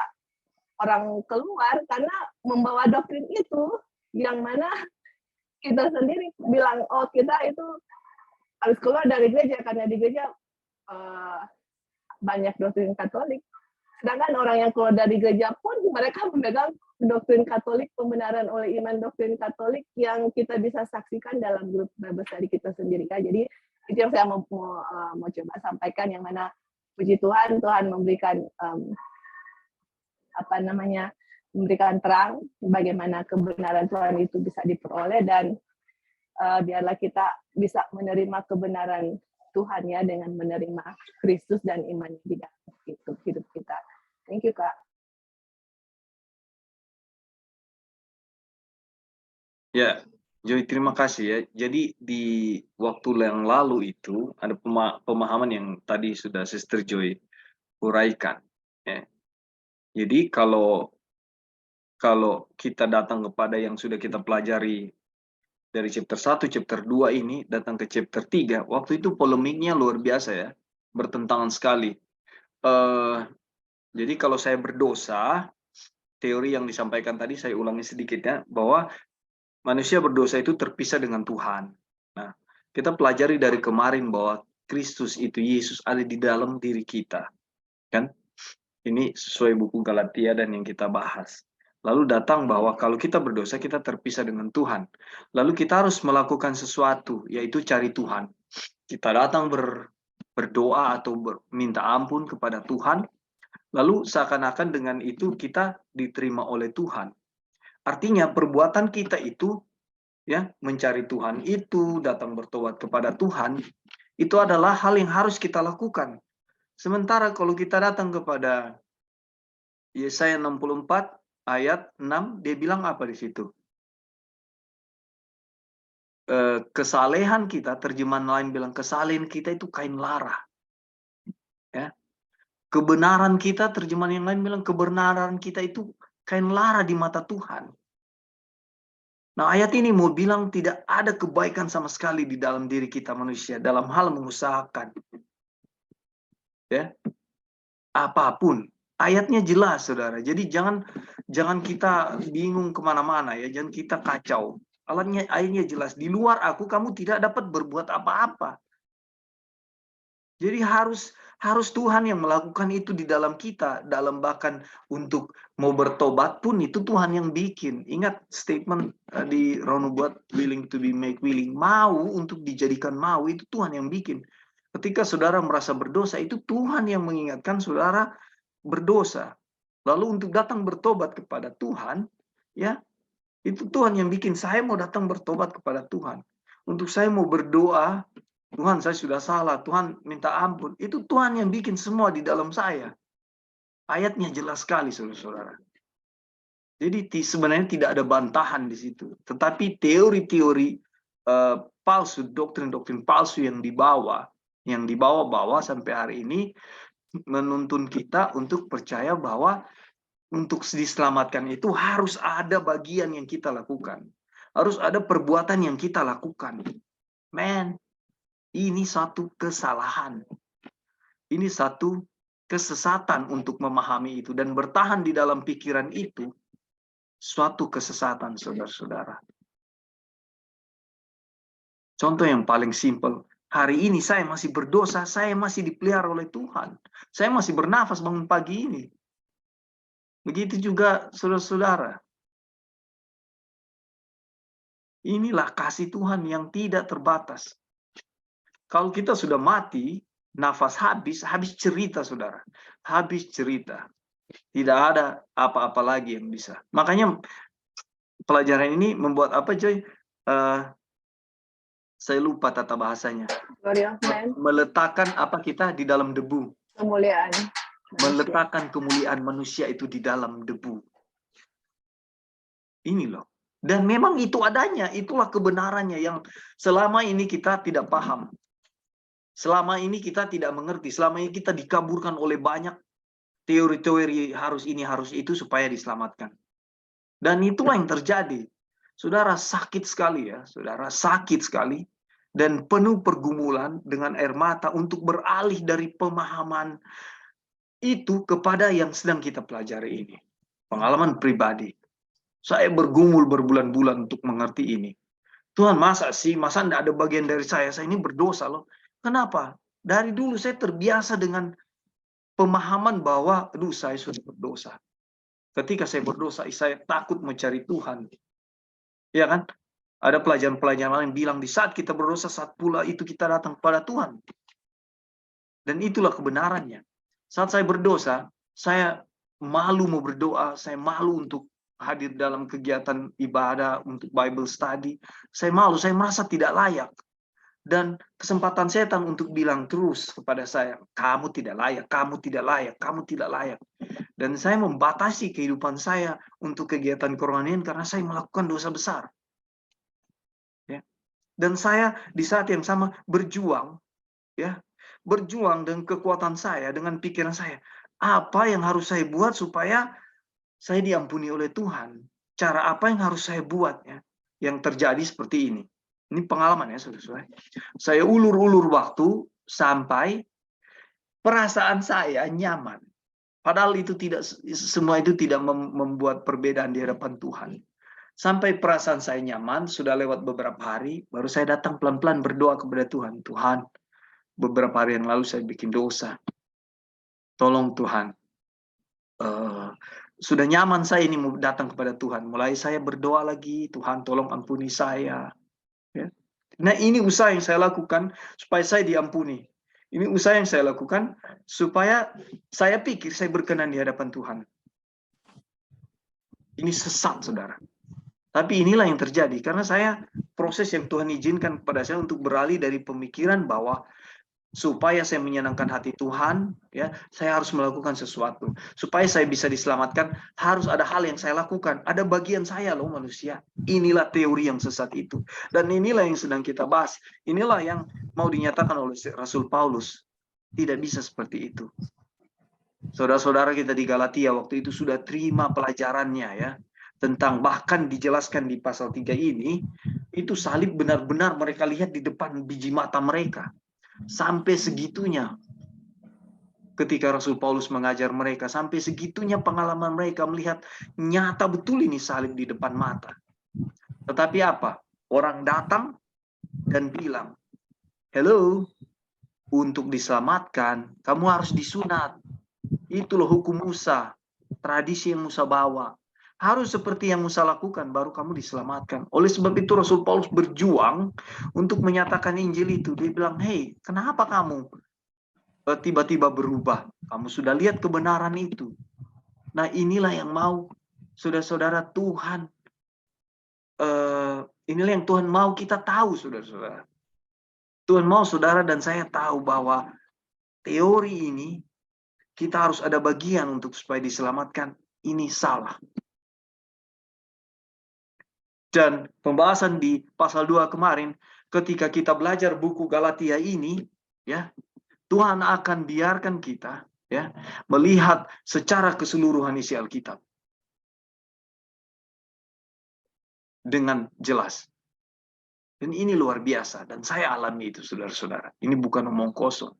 orang keluar karena membawa doktrin itu, yang mana kita sendiri bilang, oh kita itu harus keluar dari gereja karena di gereja banyak doktrin Katolik. Sedangkan orang yang keluar dari gereja pun mereka memegang doktrin Katolik, pembenaran oleh iman doktrin Katolik yang kita bisa saksikan dalam grup Bible study kita sendiri. Jadi itu yang saya mau coba sampaikan, yang mana puji Tuhan, Tuhan memberikan memberikan terang bagaimana kebenaran Tuhan itu bisa diperoleh, dan biarlah kita bisa menerima kebenaran Tuhan ya dengan menerima Kristus dan iman di dalam hidup kita. Thank you, Kak. Ya, Joy, terima kasih ya. Jadi di waktu yang lalu itu ada pemahaman yang tadi sudah Sister Joy uraikan. Ya. Jadi kalau kita datang kepada yang sudah kita pelajari dari chapter 1, chapter 2 ini, datang ke chapter 3, waktu itu polemiknya luar biasa ya, bertentangan sekali. Jadi kalau saya berdosa, teori yang disampaikan tadi saya ulangi sedikit ya, bahwa manusia berdosa itu terpisah dengan Tuhan. Nah, kita pelajari dari kemarin bahwa Kristus itu, Yesus ada di dalam diri kita. Kan? Ini sesuai buku Galatia dan yang kita bahas. Lalu datang bahwa kalau kita berdosa, kita terpisah dengan Tuhan. Lalu kita harus melakukan sesuatu, yaitu cari Tuhan. Kita datang berdoa atau minta ampun kepada Tuhan, lalu seakan-akan dengan itu kita diterima oleh Tuhan. Artinya perbuatan kita itu, ya, mencari Tuhan itu, datang bertobat kepada Tuhan, itu adalah hal yang harus kita lakukan. Sementara kalau kita datang kepada Yesaya 64 ayat 6, dia bilang apa di situ? Kesalehan kita, terjemahan lain bilang kesalehan kita itu kain lara. Ya. Kebenaran kita, terjemahan yang lain bilang kebenaran kita itu kain lara di mata Tuhan. Nah, ayat ini mau bilang tidak ada kebaikan sama sekali di dalam diri kita manusia dalam hal mengusahakan. Ya. Apapun. Ayatnya jelas, saudara. Jadi jangan kita bingung kemana-mana ya, jangan kita kacau. Ayatnya jelas. Di luar aku, kamu tidak dapat berbuat apa-apa. Jadi harus Tuhan yang melakukan itu di dalam kita, dalam bahkan untuk mau bertobat pun itu Tuhan yang bikin. Ingat statement di Ronubuat, willing to be make willing, mau untuk dijadikan mau itu Tuhan yang bikin. Ketika saudara merasa berdosa, itu Tuhan yang mengingatkan saudara berdosa. Lalu untuk datang bertobat kepada Tuhan, ya, itu Tuhan yang bikin. Saya mau datang bertobat kepada Tuhan. Untuk saya mau berdoa, Tuhan saya sudah salah, Tuhan minta ampun. Itu Tuhan yang bikin semua di dalam saya. Ayatnya jelas sekali, saudara-saudara. Jadi sebenarnya tidak ada bantahan di situ. Tetapi teori-teori palsu, doktrin-doktrin palsu yang dibawa-bawa sampai hari ini, menuntun kita untuk percaya bahwa untuk diselamatkan itu harus ada bagian yang kita lakukan. Harus ada perbuatan yang kita lakukan. Men, ini satu kesalahan. Ini satu kesesatan untuk memahami itu. Dan bertahan di dalam pikiran itu, suatu kesesatan, saudara-saudara. Contoh yang paling simpel. Hari ini saya masih berdosa, saya masih dipelihara oleh Tuhan. Saya masih bernafas bangun pagi ini. Begitu juga saudara-saudara. Inilah kasih Tuhan yang tidak terbatas. Kalau kita sudah mati, nafas habis cerita, saudara. Habis cerita. Tidak ada apa-apa lagi yang bisa. Makanya pelajaran ini membuat apa, Joy? Saya lupa tata bahasanya. Meletakkan apa kita di dalam debu. Kemuliaan. Meletakkan kemuliaan manusia itu di dalam debu. Ini loh. Dan memang itu adanya, itulah kebenarannya yang selama ini kita tidak paham. Selama ini kita tidak mengerti, selama ini kita dikaburkan oleh banyak teori-teori harus ini, harus itu supaya diselamatkan. Dan itulah yang terjadi. Saudara, sakit sekali ya, saudara, sakit sekali. Dan penuh pergumulan dengan air mata untuk beralih dari pemahaman itu kepada yang sedang kita pelajari ini. Pengalaman pribadi. Saya bergumul berbulan-bulan untuk mengerti ini. Tuhan, masa tidak ada bagian dari saya ini berdosa loh. Kenapa? Dari dulu saya terbiasa dengan pemahaman bahwa, aduh saya sudah berdosa. Ketika saya berdosa, saya takut mencari Tuhan. Ya kan? Ada pelajaran-pelajaran yang bilang di saat kita berdosa, saat pula itu kita datang kepada Tuhan. Dan itulah kebenarannya. Saat saya berdosa, saya malu mau berdoa, saya malu untuk hadir dalam kegiatan ibadah, untuk Bible study. Saya malu, saya merasa tidak layak. Dan kesempatan setan untuk bilang terus kepada saya, kamu tidak layak, kamu tidak layak, kamu tidak layak. Dan saya membatasi kehidupan saya untuk kegiatan kerohanian karena saya melakukan dosa besar. Ya. Dan saya di saat yang sama berjuang, ya, berjuang dengan kekuatan saya, dengan pikiran saya, apa yang harus saya buat supaya saya diampuni oleh Tuhan? Cara apa yang harus saya buat ya? Yang terjadi seperti ini. Ini pengalaman ya, saudara-saudara. Saya ulur-ulur waktu sampai perasaan saya nyaman. Padahal itu tidak, semua itu tidak membuat perbedaan di hadapan Tuhan. Sampai perasaan saya nyaman, sudah lewat beberapa hari, baru saya datang pelan-pelan berdoa kepada Tuhan. Tuhan, beberapa hari yang lalu saya bikin dosa. Tolong Tuhan. Sudah nyaman saya ini mau datang kepada Tuhan. Mulai saya berdoa lagi, Tuhan tolong ampuni saya. Ya. Nah ini usaha yang saya lakukan supaya saya diampuni. Ini usaha yang saya lakukan supaya saya pikir saya berkenan di hadapan Tuhan. Ini sesat, saudara. Tapi inilah yang terjadi karena saya proses yang Tuhan izinkan kepada saya untuk beralih dari pemikiran bahwa supaya saya menyenangkan hati Tuhan, ya, saya harus melakukan sesuatu. Supaya saya bisa diselamatkan, harus ada hal yang saya lakukan. Ada bagian saya loh manusia. Inilah teori yang sesat itu. Dan inilah yang sedang kita bahas. Inilah yang mau dinyatakan oleh Rasul Paulus. Tidak bisa seperti itu. Saudara-saudara kita di Galatia waktu itu sudah terima pelajarannya, ya. Tentang, bahkan dijelaskan di pasal 3 ini, itu salib benar-benar mereka lihat di depan biji mata mereka. Sampai segitunya ketika Rasul Paulus mengajar mereka, sampai segitunya pengalaman mereka melihat nyata betul ini salib di depan mata. Tetapi apa? Orang datang dan bilang, "Hello, untuk diselamatkan kamu harus disunat. Itu loh hukum Musa, tradisi yang Musa bawa. Harus seperti yang Musa lakukan, baru kamu diselamatkan." Oleh sebab itu Rasul Paulus berjuang untuk menyatakan Injil itu. Dia bilang, "Hei, kenapa kamu tiba-tiba berubah? Kamu sudah lihat kebenaran itu." Nah, inilah yang mau saudara-saudara Tuhan. Inilah yang Tuhan mau kita tahu, saudara-saudara. Tuhan mau saudara dan saya tahu bahwa teori ini kita harus ada bagian untuk supaya diselamatkan. Ini salah. Dan pembahasan di pasal 2 kemarin, ketika kita belajar buku Galatia ini, ya, Tuhan akan biarkan kita, ya, melihat secara keseluruhan isi Alkitab dengan jelas. Dan ini luar biasa, dan saya alami itu, saudara-saudara. Ini bukan omong kosong.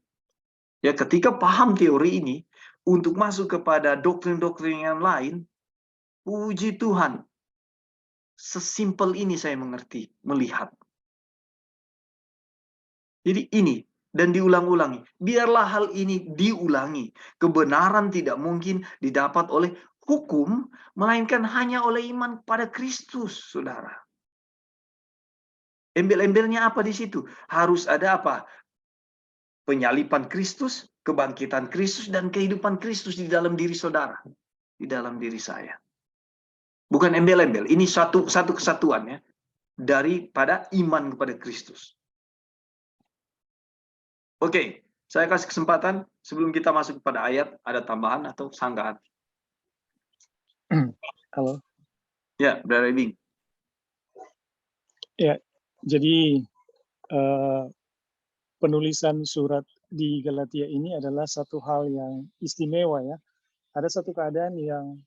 Ya, ketika paham teori ini, untuk masuk kepada doktrin-doktrin yang lain, puji Tuhan, sesimpel ini saya mengerti, melihat. Jadi ini, dan diulang-ulangi. Biarlah hal ini diulangi. Kebenaran tidak mungkin didapat oleh hukum, melainkan hanya oleh iman pada Kristus, saudara. Embel-embelnya apa di situ? Harus ada apa? Penyalipan Kristus, kebangkitan Kristus, dan kehidupan Kristus di dalam diri saudara. Di dalam diri saya. Bukan embel-embel. Ini satu kesatuan, ya. Daripada iman kepada Kristus. Oke, saya kasih kesempatan sebelum kita masuk pada ayat, ada tambahan atau sanggahan? Halo. Ya, Brother Bing. Ya, jadi penulisan surat di Galatia ini adalah satu hal yang istimewa, ya. Ada satu keadaan yang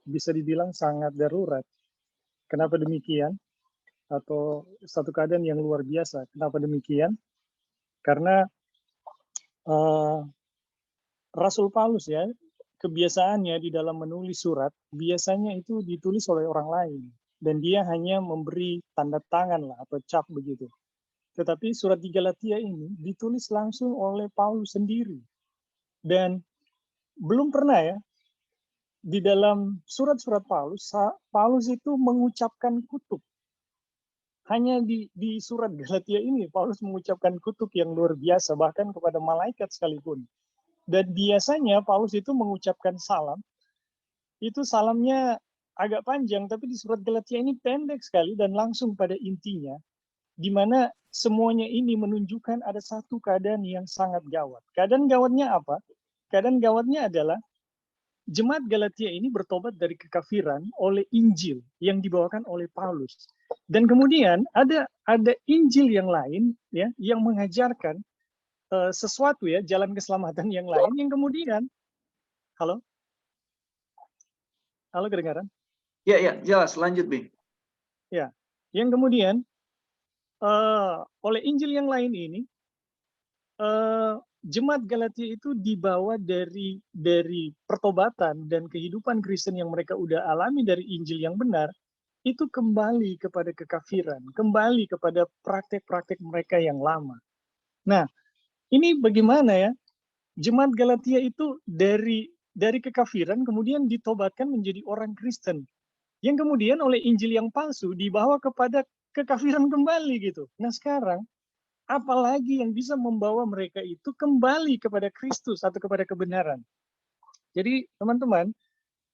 bisa dibilang sangat darurat. Kenapa demikian? Atau satu keadaan yang luar biasa. Kenapa demikian? Karena Rasul Paulus, ya, kebiasaannya di dalam menulis surat biasanya itu ditulis oleh orang lain dan dia hanya memberi tanda tangan lah atau cap begitu. Tetapi surat di Galatia ini ditulis langsung oleh Paulus sendiri. Dan belum pernah, ya, di dalam surat-surat Paulus, Paulus itu mengucapkan kutuk. Hanya di surat Galatia ini, Paulus mengucapkan kutuk yang luar biasa, bahkan kepada malaikat sekalipun. Dan biasanya Paulus itu mengucapkan salam, itu salamnya agak panjang, tapi di surat Galatia ini pendek sekali dan langsung pada intinya, di mana semuanya ini menunjukkan ada satu keadaan yang sangat gawat. Keadaan gawatnya apa? Keadaan gawatnya adalah jemaat Galatia ini bertobat dari kekafiran oleh Injil yang dibawakan oleh Paulus. Dan kemudian ada Injil yang lain, ya, yang mengajarkan sesuatu, ya, jalan keselamatan yang lain yang kemudian, halo kedengaran? Ya, jelas. Lanjut, Bing. Ya, yang kemudian oleh Injil yang lain ini, jemaat Galatia itu dibawa dari pertobatan dan kehidupan Kristen yang mereka udah alami dari Injil yang benar, itu kembali kepada kekafiran, kembali kepada praktek-praktek mereka yang lama. Nah, ini bagaimana, ya? Jemaat Galatia itu dari kekafiran kemudian ditobatkan menjadi orang Kristen, yang kemudian oleh Injil yang palsu dibawa kepada kekafiran kembali gitu. Nah, sekarang apalagi yang bisa membawa mereka itu kembali kepada Kristus atau kepada kebenaran. Jadi, teman-teman,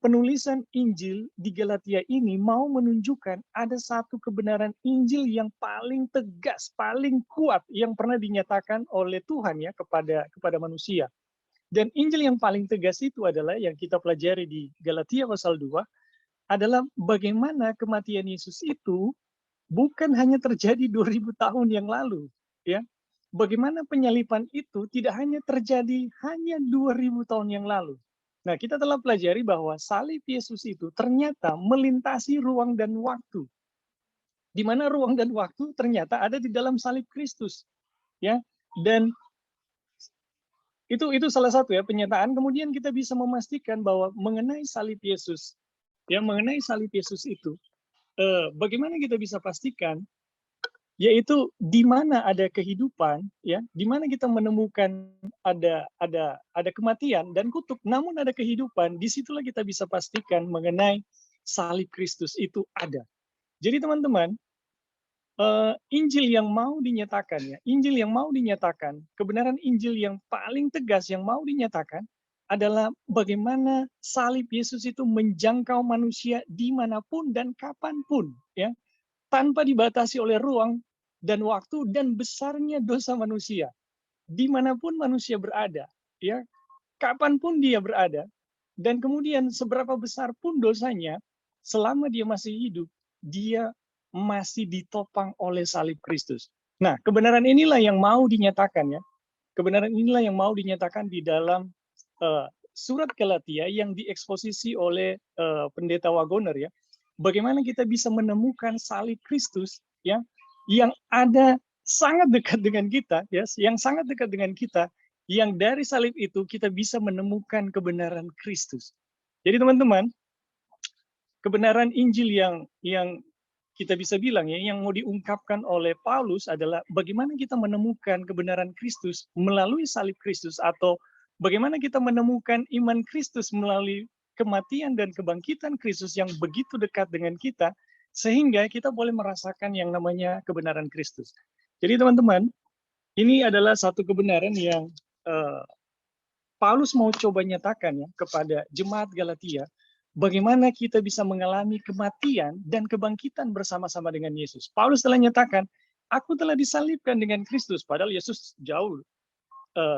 penulisan Injil di Galatia ini mau menunjukkan ada satu kebenaran Injil yang paling tegas, paling kuat yang pernah dinyatakan oleh Tuhan ya kepada manusia. Dan Injil yang paling tegas itu adalah yang kita pelajari di Galatia pasal 2 adalah bagaimana kematian Yesus itu bukan hanya terjadi 2000 tahun yang lalu, ya. Bagaimana penyaliban itu tidak hanya terjadi hanya 2000 tahun yang lalu. Nah, kita telah pelajari bahwa salib Yesus itu ternyata melintasi ruang dan waktu. Di mana ruang dan waktu ternyata ada di dalam salib Kristus, ya. Dan itu salah satu ya penyataan. Kemudian kita bisa memastikan bahwa mengenai salib Yesus, ya mengenai salib Yesus itu, bagaimana kita bisa pastikan, yaitu di mana ada kehidupan, ya, di mana kita menemukan ada kematian dan kutuk, namun ada kehidupan, disitulah kita bisa pastikan mengenai salib Kristus itu ada. Jadi teman-teman, Injil yang mau dinyatakan, ya, Injil yang mau dinyatakan, kebenaran Injil yang paling tegas yang mau dinyatakan adalah bagaimana salib Yesus itu menjangkau manusia dimanapun dan kapanpun, ya, tanpa dibatasi oleh ruang dan waktu dan besarnya dosa manusia. Dimanapun manusia berada, ya, kapanpun dia berada, dan kemudian seberapa besar pun dosanya, selama dia masih hidup, dia masih ditopang oleh salib Kristus. Nah, kebenaran inilah yang mau dinyatakan, ya. Kebenaran inilah yang mau dinyatakan di dalam surat Galatia yang dieksposisi oleh pendeta Wagoner, ya. Bagaimana kita bisa menemukan salib Kristus, ya, yang ada sangat dekat dengan kita, ya, yang sangat dekat dengan kita, yang dari salib itu kita bisa menemukan kebenaran Kristus. Jadi teman-teman, kebenaran Injil yang kita bisa bilang, ya, yang mau diungkapkan oleh Paulus adalah bagaimana kita menemukan kebenaran Kristus melalui salib Kristus, atau bagaimana kita menemukan iman Kristus melalui kematian dan kebangkitan Kristus yang begitu dekat dengan kita, sehingga kita boleh merasakan yang namanya kebenaran Kristus. Jadi teman-teman, ini adalah satu kebenaran yang Paulus mau coba nyatakan, ya, kepada jemaat Galatia, bagaimana kita bisa mengalami kematian dan kebangkitan bersama-sama dengan Yesus. Paulus telah nyatakan, aku telah disalibkan dengan Kristus, padahal Yesus jauh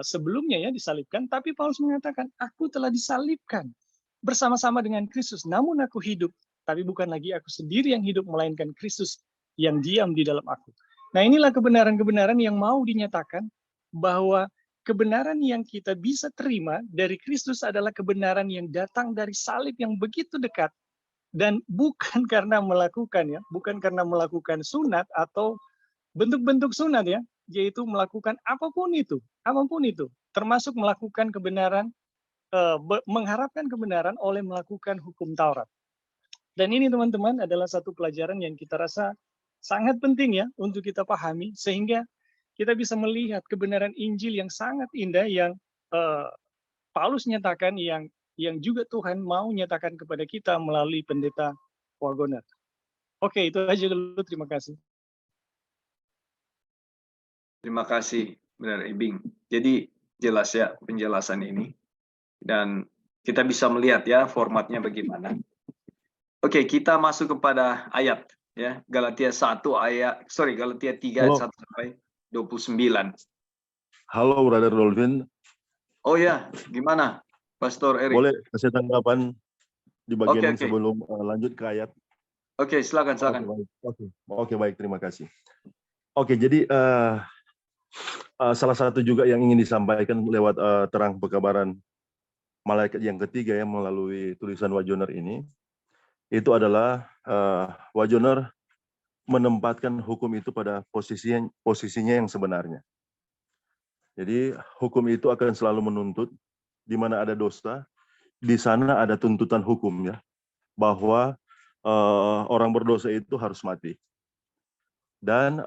sebelumnya, ya, disalibkan, tapi Paulus mengatakan, aku telah disalibkan bersama-sama dengan Kristus, namun aku hidup, tapi bukan lagi aku sendiri yang hidup, melainkan Kristus yang diam di dalam aku. Nah, inilah kebenaran-kebenaran yang mau dinyatakan bahwa kebenaran yang kita bisa terima dari Kristus adalah kebenaran yang datang dari salib yang begitu dekat, dan bukan karena melakukan, ya, bukan karena melakukan sunat atau bentuk-bentuk sunat, ya, yaitu melakukan apapun itu, termasuk melakukan kebenaran, mengharapkan kebenaran oleh melakukan hukum Taurat. Dan ini teman-teman adalah satu pelajaran yang kita rasa sangat penting, ya, untuk kita pahami, sehingga kita bisa melihat kebenaran Injil yang sangat indah yang Paulus nyatakan, yang juga Tuhan mau nyatakan kepada kita melalui pendeta Wagoner. Oke, itu aja dulu. Terima kasih. Terima kasih, Benar Ibing. Jadi jelas, ya, penjelasan ini. Dan kita bisa melihat, ya, formatnya bagaimana. Oke, kita masuk kepada ayat, ya, Galatia 3 ayat 1 sampai 29. Halo, Brother Dolvin. Oh ya, gimana, Pastor Erik? Boleh kasih tanggapan di bagian Oke. sebelum lanjut ke ayat? Oke, silakan. Oke, baik, terima kasih. Oke, jadi salah satu juga yang ingin disampaikan lewat terang pekabaran malaikat yang ketiga, ya, melalui tulisan Wagoner ini, itu adalah Wagoner menempatkan hukum itu pada posisinya yang sebenarnya. Jadi hukum itu akan selalu menuntut, di mana ada dosa, di sana ada tuntutan hukum, ya, bahwa orang berdosa itu harus mati. Dan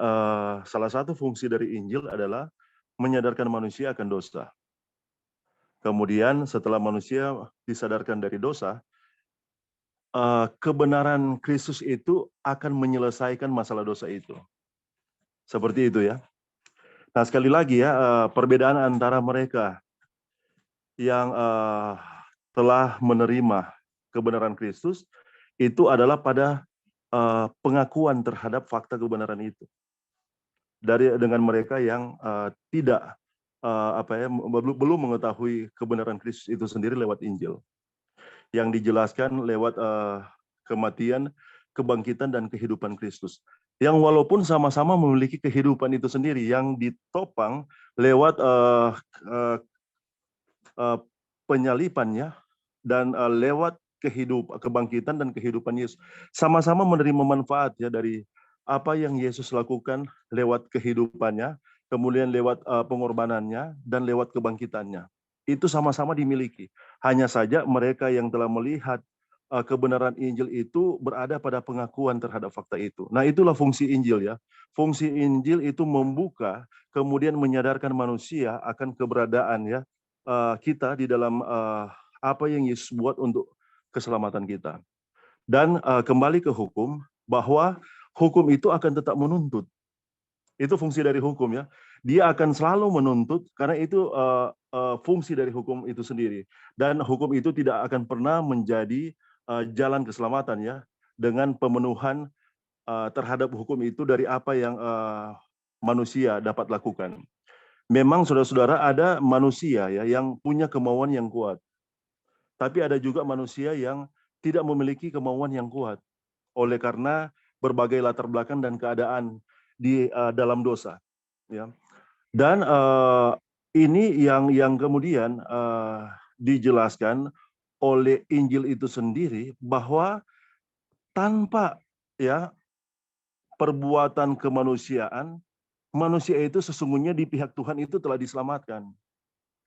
salah satu fungsi dari Injil adalah menyadarkan manusia akan dosa. Kemudian setelah manusia disadarkan dari dosa, kebenaran Kristus itu akan menyelesaikan masalah dosa itu. Seperti itu, ya. Nah, sekali lagi, ya, perbedaan antara mereka yang telah menerima kebenaran Kristus itu adalah pada pengakuan terhadap fakta kebenaran itu dengan mereka yang tidak belum mengetahui kebenaran Kristus itu sendiri lewat Injil yang dijelaskan lewat kematian, kebangkitan, dan kehidupan Kristus. Yang walaupun sama-sama memiliki kehidupan itu sendiri yang ditopang lewat penyalipannya dan lewat kebangkitan dan kehidupan Yesus. Sama-sama menerima manfaat ya dari apa yang Yesus lakukan lewat kehidupannya, kemudian lewat pengorbanannya, dan lewat kebangkitannya. Itu sama-sama dimiliki. Hanya saja mereka yang telah melihat kebenaran Injil itu berada pada pengakuan terhadap fakta itu. Nah, itulah fungsi Injil ya. Fungsi Injil itu membuka, kemudian menyadarkan manusia akan keberadaan ya kita di dalam apa yang Yesus buat untuk keselamatan kita. Dan kembali ke hukum, bahwa hukum itu akan tetap menuntut. Itu fungsi dari hukum ya. Dia akan selalu menuntut karena itu fungsi dari hukum itu sendiri. Dan hukum itu tidak akan pernah menjadi jalan keselamatan ya, dengan pemenuhan terhadap hukum itu dari apa yang manusia dapat lakukan. Memang saudara-saudara ada manusia ya yang punya kemauan yang kuat. Tapi ada juga manusia yang tidak memiliki kemauan yang kuat oleh karena berbagai latar belakang dan keadaan di dalam dosa ya. Dan ini yang kemudian dijelaskan oleh Injil itu sendiri bahwa tanpa ya perbuatan kemanusiaan, manusia itu sesungguhnya di pihak Tuhan itu telah diselamatkan.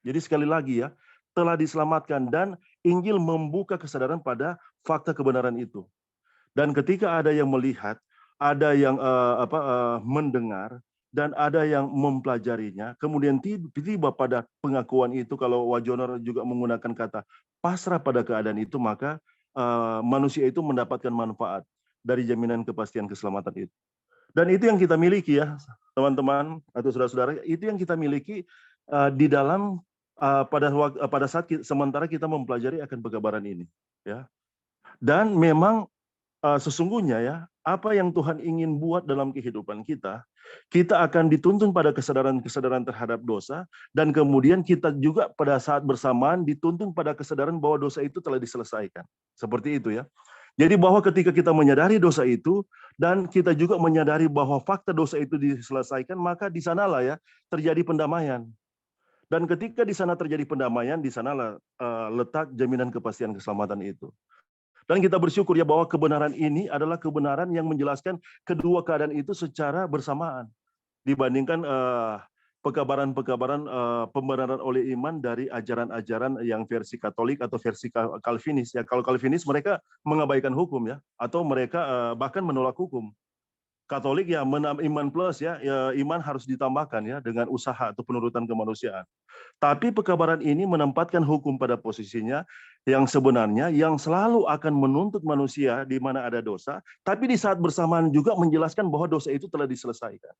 Jadi sekali lagi ya, telah diselamatkan, dan Injil membuka kesadaran pada fakta kebenaran itu. Dan ketika ada yang melihat, ada yang mendengar, dan ada yang mempelajarinya, kemudian tiba pada pengakuan itu, kalau Wajoner juga menggunakan kata pasrah pada keadaan itu, maka manusia itu mendapatkan manfaat dari jaminan kepastian keselamatan itu. Dan itu yang kita miliki ya, teman-teman atau saudara-saudara, itu yang kita miliki di dalam pada saat sementara kita mempelajari akan pekabaran ini ya. Dan memang sesungguhnya ya, apa yang Tuhan ingin buat dalam kehidupan kita, kita akan dituntun pada kesadaran terhadap dosa, dan kemudian kita juga pada saat bersamaan dituntun pada kesadaran bahwa dosa itu telah diselesaikan. Seperti itu ya. Jadi bahwa ketika kita menyadari dosa itu, dan kita juga menyadari bahwa fakta dosa itu diselesaikan, maka di sanalah ya terjadi pendamaian. Dan ketika di sana terjadi pendamaian, di sanalah letak jaminan kepastian keselamatan itu. Dan kita bersyukur ya bahwa kebenaran ini adalah kebenaran yang menjelaskan kedua keadaan itu secara bersamaan. Dibandingkan pekabaran-pekabaran pembenaran oleh iman dari ajaran-ajaran yang versi Katolik atau versi Calvinis. Ya, kalau Calvinis mereka mengabaikan hukum ya, atau mereka bahkan menolak hukum. Katolik ya iman plus ya, iman harus ditambahkan ya dengan usaha atau penurutan kemanusiaan. Tapi pekabaran ini menempatkan hukum pada posisinya yang sebenarnya, yang selalu akan menuntut manusia di mana ada dosa, tapi di saat bersamaan juga menjelaskan bahwa dosa itu telah diselesaikan.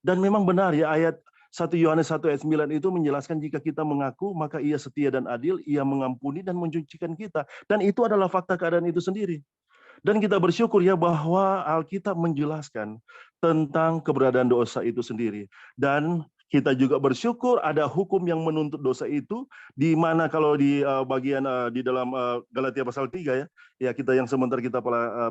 Dan memang benar ya, ayat 1 Yohanes 1 ayat 9 itu menjelaskan jika kita mengaku, maka ia setia dan adil, ia mengampuni dan mencucikan kita. Dan itu adalah fakta keadaan itu sendiri. Dan kita bersyukur ya bahwa Alkitab menjelaskan tentang keberadaan dosa itu sendiri. Dan kita juga bersyukur ada hukum yang menuntut dosa itu, di mana kalau di bagian di dalam Galatia pasal 3 ya kita yang sebentar kita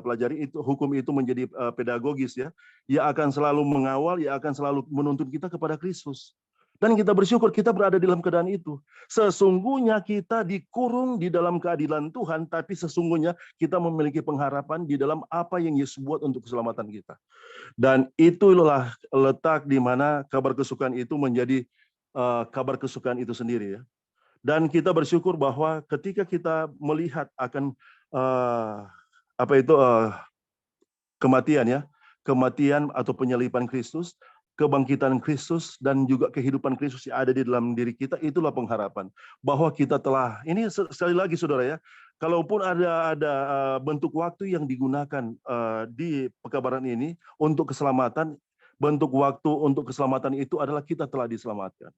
pelajari, itu hukum itu menjadi pedagogis ya. Ia akan selalu mengawal, ia akan selalu menuntut kita kepada Kristus. Dan kita bersyukur kita berada di dalam keadaan itu. Sesungguhnya kita dikurung di dalam keadilan Tuhan, tapi sesungguhnya kita memiliki pengharapan di dalam apa yang Yesus buat untuk keselamatan kita. Dan itulah letak di mana kabar kesukaan itu menjadi kabar kesukaan itu sendiri ya. Dan kita bersyukur bahwa ketika kita melihat akan kematian ya, kematian atau penyalipan Kristus, kebangkitan Kristus, dan juga kehidupan Kristus yang ada di dalam diri kita, itulah pengharapan bahwa kita telah, ini sekali lagi saudara ya, kalaupun ada bentuk waktu yang digunakan di pekabaran ini untuk keselamatan, bentuk waktu untuk keselamatan itu adalah kita telah diselamatkan.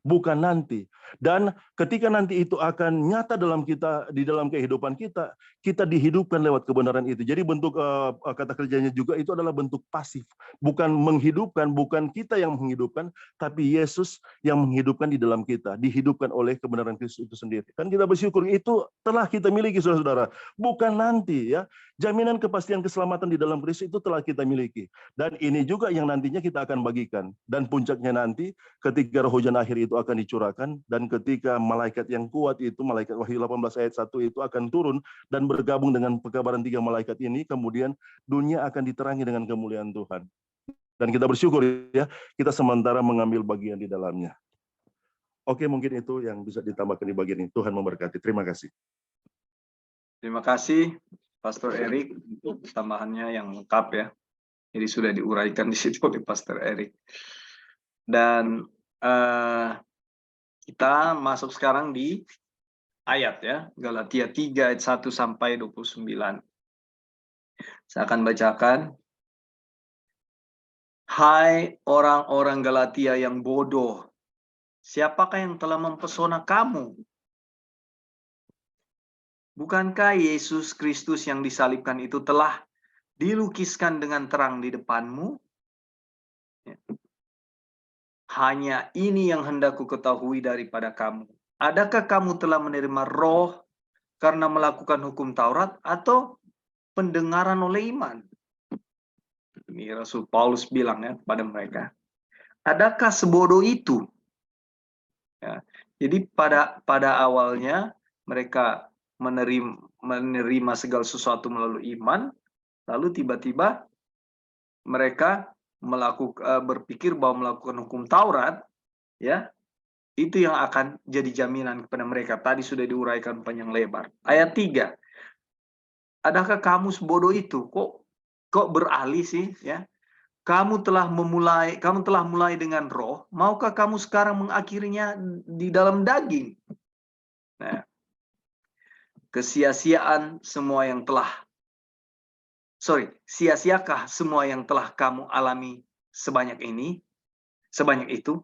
bukan nanti. Dan ketika nanti itu akan nyata dalam kita, di dalam kehidupan kita, kita dihidupkan lewat kebenaran itu. Jadi bentuk kata kerjanya juga itu adalah bentuk pasif, bukan menghidupkan, bukan kita yang menghidupkan, tapi Yesus yang menghidupkan di dalam kita, dihidupkan oleh kebenaran Kristus itu sendiri. Kan kita bersyukur itu telah kita miliki, saudara-saudara, bukan nanti ya. Jaminan kepastian keselamatan di dalam Kristus itu telah kita miliki. Dan ini juga yang nantinya kita akan bagikan. Dan puncaknya nanti ketika roh hujan akhir itu akan dicurahkan, dan ketika malaikat yang kuat itu, malaikat Wahyu 18 ayat 1 itu akan turun dan bergabung dengan pekabaran 3 malaikat ini, kemudian dunia akan diterangi dengan kemuliaan Tuhan. Dan kita bersyukur ya, kita sementara mengambil bagian di dalamnya. Oke, mungkin itu yang bisa ditambahkan di bagian ini. Tuhan memberkati. Terima kasih. Terima kasih Pastor Erik untuk tambahannya yang lengkap ya. Jadi sudah diuraikan di situ oleh Pastor Erik. Dan kita masuk sekarang di ayat ya, Galatia 3 ayat 1 sampai 29. Saya akan bacakan. Hai orang-orang Galatia yang bodoh, siapakah yang telah mempesona kamu? Bukankah Yesus Kristus yang disalibkan itu telah dilukiskan dengan terang di depanmu? Hanya ini yang hendak ku ketahui daripada kamu. Adakah kamu telah menerima roh karena melakukan hukum Taurat atau pendengaran oleh iman? Ini Rasul Paulus bilang ya kepada mereka. Adakah sebodoh itu? Ya, jadi pada awalnya mereka menerima segala sesuatu melalui iman, lalu tiba-tiba mereka berpikir bahwa melakukan hukum Taurat, ya, itu yang akan jadi jaminan kepada mereka. Tadi sudah diuraikan panjang lebar. Ayat 3. Adakah kamu sebodoh itu? Kok beralih sih, ya? Kamu telah mulai dengan roh, maukah kamu sekarang mengakhirinya di dalam daging? Nah, sia-siakah semua yang telah kamu alami sebanyak itu?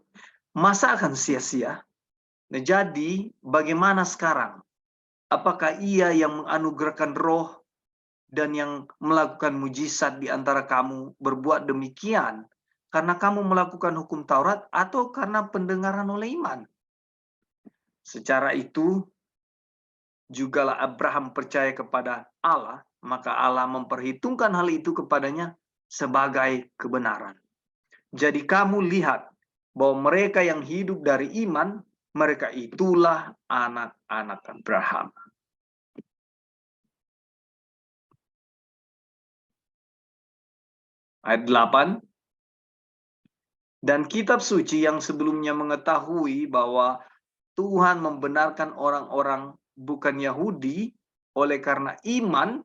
Masa akan sia-sia? Nah, jadi bagaimana sekarang? Apakah Ia yang menganugerahkan roh dan yang melakukan mujizat di antara kamu berbuat demikian karena kamu melakukan hukum Taurat atau karena pendengaran oleh iman? Secara itu, jugalah Abraham percaya kepada Allah, maka Allah memperhitungkan hal itu kepadanya sebagai kebenaran. Jadi kamu lihat bahwa mereka yang hidup dari iman, mereka itulah anak-anak Abraham. Ayat 8. Dan kitab suci yang sebelumnya mengetahui bahwa Tuhan membenarkan orang-orang bukan Yahudi oleh karena iman,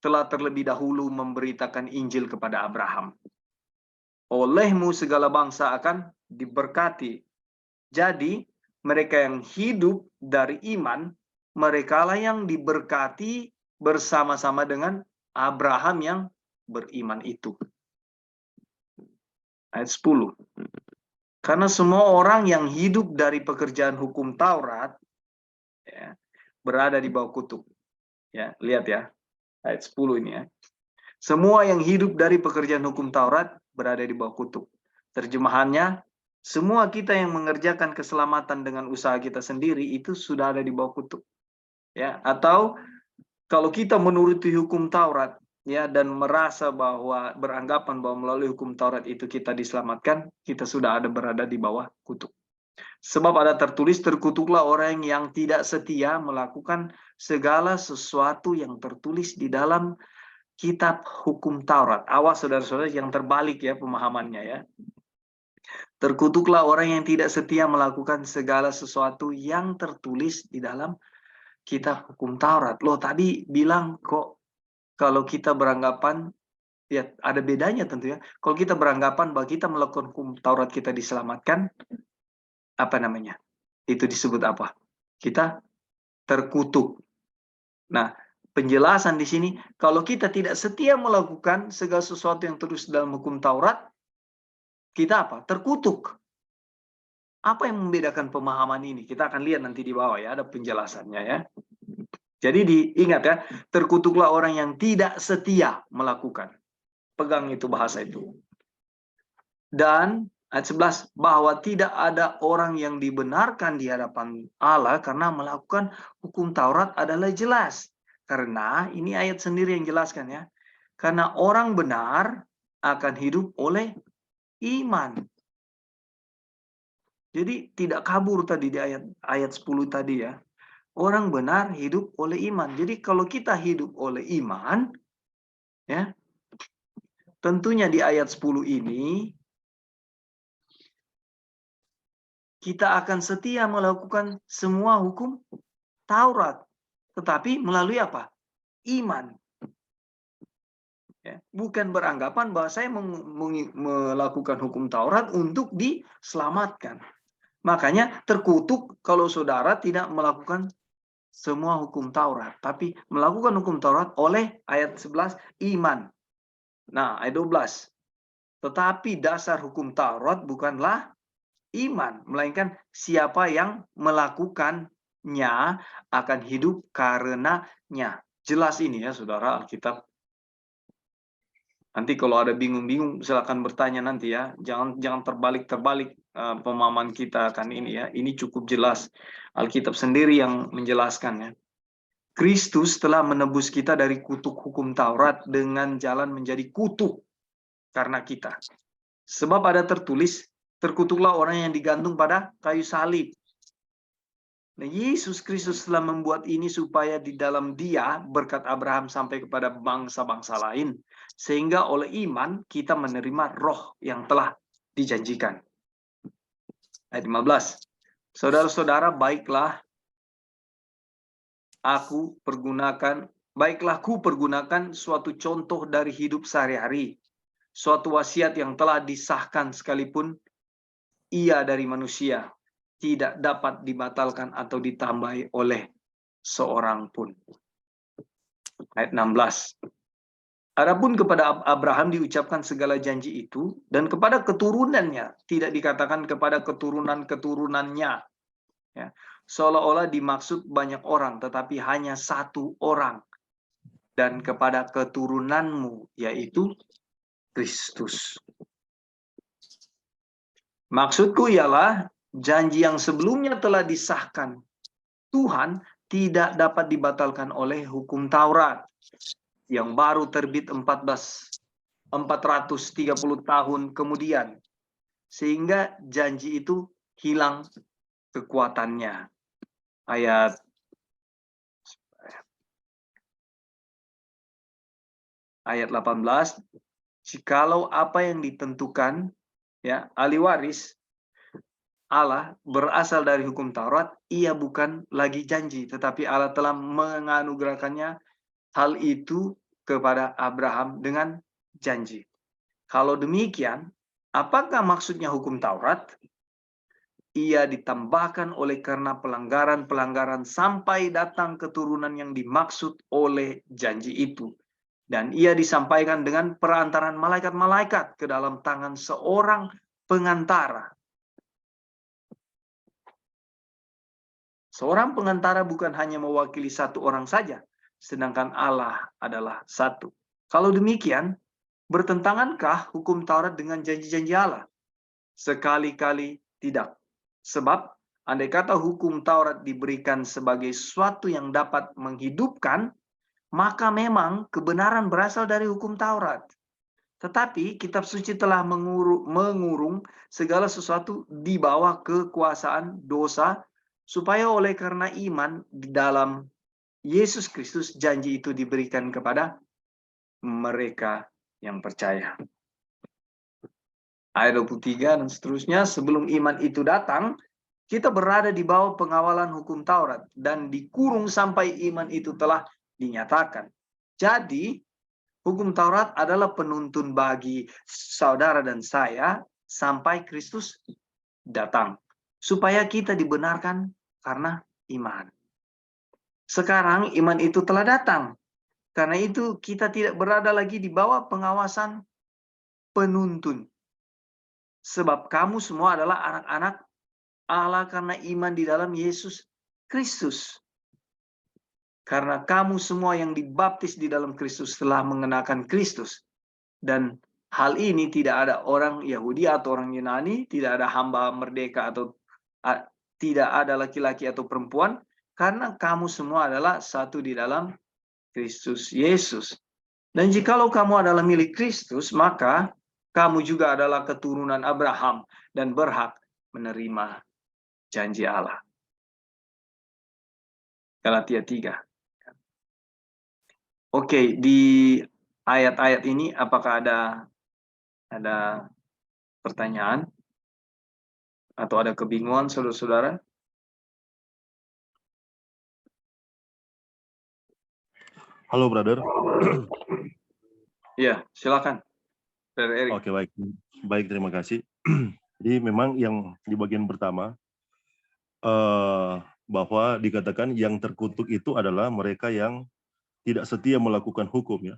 telah terlebih dahulu memberitakan Injil kepada Abraham. Olehmu segala bangsa akan diberkati. Jadi mereka yang hidup dari iman, merekalah yang diberkati bersama-sama dengan Abraham yang beriman itu. Ayat 10. Karena semua orang yang hidup dari pekerjaan hukum Taurat, ya, berada di bawah kutuk. Ya, lihat ya, ayat 10 ini ya. Semua yang hidup dari pekerjaan hukum Taurat berada di bawah kutuk. Terjemahannya, semua kita yang mengerjakan keselamatan dengan usaha kita sendiri itu sudah ada di bawah kutuk. Ya, atau kalau kita menuruti hukum Taurat, ya, dan merasa bahwa beranggapan bahwa melalui hukum Taurat itu kita diselamatkan, kita sudah berada di bawah kutuk. Sebab ada tertulis, terkutuklah orang yang tidak setia melakukan segala sesuatu yang tertulis di dalam kitab hukum Taurat. Awas saudara-saudara yang terbalik ya pemahamannya ya. Terkutuklah orang yang tidak setia melakukan segala sesuatu yang tertulis di dalam kitab hukum Taurat. Loh, tadi bilang kok kalau kita beranggapan, ya ada bedanya tentu ya. Kalau kita beranggapan bahwa kita melakukan hukum Taurat kita diselamatkan, apa namanya? Itu disebut apa? Kita terkutuk. Nah, penjelasan di sini, kalau kita tidak setia melakukan segala sesuatu yang tertulis dalam hukum Taurat, kita apa? Terkutuk. Apa yang membedakan pemahaman ini? Kita akan lihat nanti di bawah ya, ada penjelasannya ya. Jadi diingat ya, terkutuklah orang yang tidak setia melakukan. Pegang itu bahasa itu. Dan ayat 11, bahwa tidak ada orang yang dibenarkan di hadapan Allah karena melakukan hukum Taurat adalah jelas. Karena ini ayat sendiri yang jelaskan ya. Karena orang benar akan hidup oleh iman. Jadi tidak kabur tadi di ayat 10 tadi ya. Orang benar hidup oleh iman. Jadi kalau kita hidup oleh iman, ya, tentunya di ayat 10 ini kita akan setia melakukan semua hukum Taurat. Tetapi melalui apa? Iman. Ya, bukan beranggapan bahwa saya melakukan hukum Taurat untuk diselamatkan. Makanya terkutuk kalau saudara tidak melakukan semua hukum Taurat. Tapi melakukan hukum Taurat oleh ayat 11 iman. Nah, ayat 12. Tetapi dasar hukum Taurat bukanlah iman. Melainkan siapa yang melakukannya akan hidup karenanya. Jelas ini ya saudara Alkitab. Nanti kalau ada bingung-bingung silakan bertanya nanti ya. Jangan terbalik-terbalik pemahaman kita akan ini ya. Ini cukup jelas. Alkitab sendiri yang menjelaskan ya. Kristus telah menebus kita dari kutuk hukum Taurat dengan jalan menjadi kutuk karena kita. Sebab ada tertulis, terkutuklah orang yang digantung pada kayu salib. Nah, Yesus Kristus telah membuat ini supaya di dalam Dia berkat Abraham sampai kepada bangsa-bangsa lain, sehingga oleh iman kita menerima roh yang telah dijanjikan. Ayat 15. Saudara-saudara, baiklah ku pergunakan suatu contoh dari hidup sehari-hari, suatu wasiat yang telah disahkan sekalipun ia dari manusia, tidak dapat dibatalkan atau ditambahi oleh seorang pun. Ayat 16. Adapun kepada Abraham diucapkan segala janji itu, dan kepada keturunannya, tidak dikatakan kepada keturunan-keturunannya. Ya. Seolah-olah dimaksud banyak orang, tetapi hanya satu orang. Dan kepada keturunanmu, yaitu Kristus. Maksudku ialah, janji yang sebelumnya telah disahkan Tuhan tidak dapat dibatalkan oleh hukum Taurat yang baru terbit 430 tahun kemudian, sehingga janji itu hilang kekuatannya. Ayat 18, jikalau apa yang ditentukan ya ahli waris Allah berasal dari hukum Taurat, ia bukan lagi janji, tetapi Allah telah menganugerahkannya hal itu kepada Abraham dengan janji. Kalau demikian, apakah maksudnya hukum Taurat? Ia ditambahkan oleh karena pelanggaran-pelanggaran sampai datang keturunan yang dimaksud oleh janji itu. Dan ia disampaikan dengan perantaraan malaikat-malaikat ke dalam tangan seorang pengantara. Seorang pengantara bukan hanya mewakili satu orang saja, sedangkan Allah adalah satu. Kalau demikian, bertentangankah hukum Taurat dengan janji-janji Allah? Sekali-kali tidak. Sebab, andai kata hukum Taurat diberikan sebagai sesuatu yang dapat menghidupkan, maka memang kebenaran berasal dari hukum Taurat. Tetapi kitab suci telah mengurung segala sesuatu di bawah kekuasaan dosa, supaya oleh karena iman di dalam Yesus Kristus, janji itu diberikan kepada mereka yang percaya. Ayat 23 dan seterusnya, sebelum iman itu datang, kita berada di bawah pengawalan hukum Taurat dan dikurung sampai iman itu telah dinyatakan. Jadi, hukum Taurat adalah penuntun bagi saudara dan saya sampai Kristus datang, supaya kita dibenarkan karena iman. Sekarang iman itu telah datang. Karena itu kita tidak berada lagi di bawah pengawasan penuntun. Sebab kamu semua adalah anak-anak Allah karena iman di dalam Yesus Kristus. Karena kamu semua yang dibaptis di dalam Kristus telah mengenakan Kristus. Dan hal ini tidak ada orang Yahudi atau orang Yunani, tidak ada hamba merdeka atau tidak ada laki-laki atau perempuan, karena kamu semua adalah satu di dalam Kristus Yesus. Dan jikalau kamu adalah milik Kristus, maka kamu juga adalah keturunan Abraham dan berhak menerima janji Allah. Galatia 3. Oke, di ayat-ayat ini apakah ada pertanyaan atau ada kebingungan saudara-saudara? Halo, brother. Iya, silakan. Brother Erik. Oke, baik. Baik, terima kasih. Jadi memang yang di bagian pertama, bahwa dikatakan yang terkutuk itu adalah mereka yang tidak setia melakukan hukum, ya.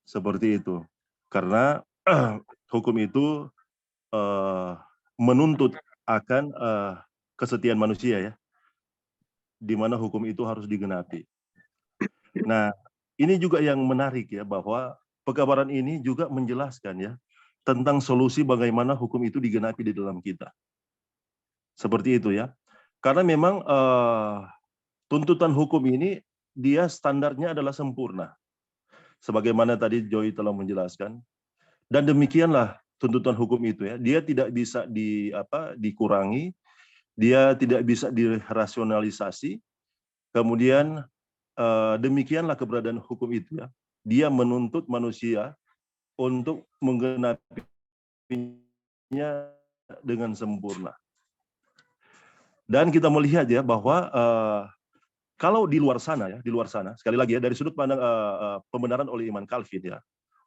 Seperti itu. Karena hukum itu menuntut akan kesetiaan manusia, ya. Di mana hukum itu harus digenapi. Nah, ini juga yang menarik, ya, bahwa pekabaran ini juga menjelaskan, ya, tentang solusi bagaimana hukum itu digenapi di dalam kita. Seperti itu, ya. Karena memang tuntutan hukum ini dia standarnya adalah sempurna. Sebagaimana tadi Joy telah menjelaskan. Dan demikianlah tuntutan hukum itu, ya. Dia tidak bisa dikurangi, dia tidak bisa dirasionalisasi. Kemudian demikianlah keberadaan hukum itu, ya. Dia menuntut manusia untuk menggenapinya dengan sempurna. Dan kita melihat, ya, bahwa kalau di luar sana, ya, sekali lagi, ya, dari sudut pandang pembenaran oleh iman Calvin, ya,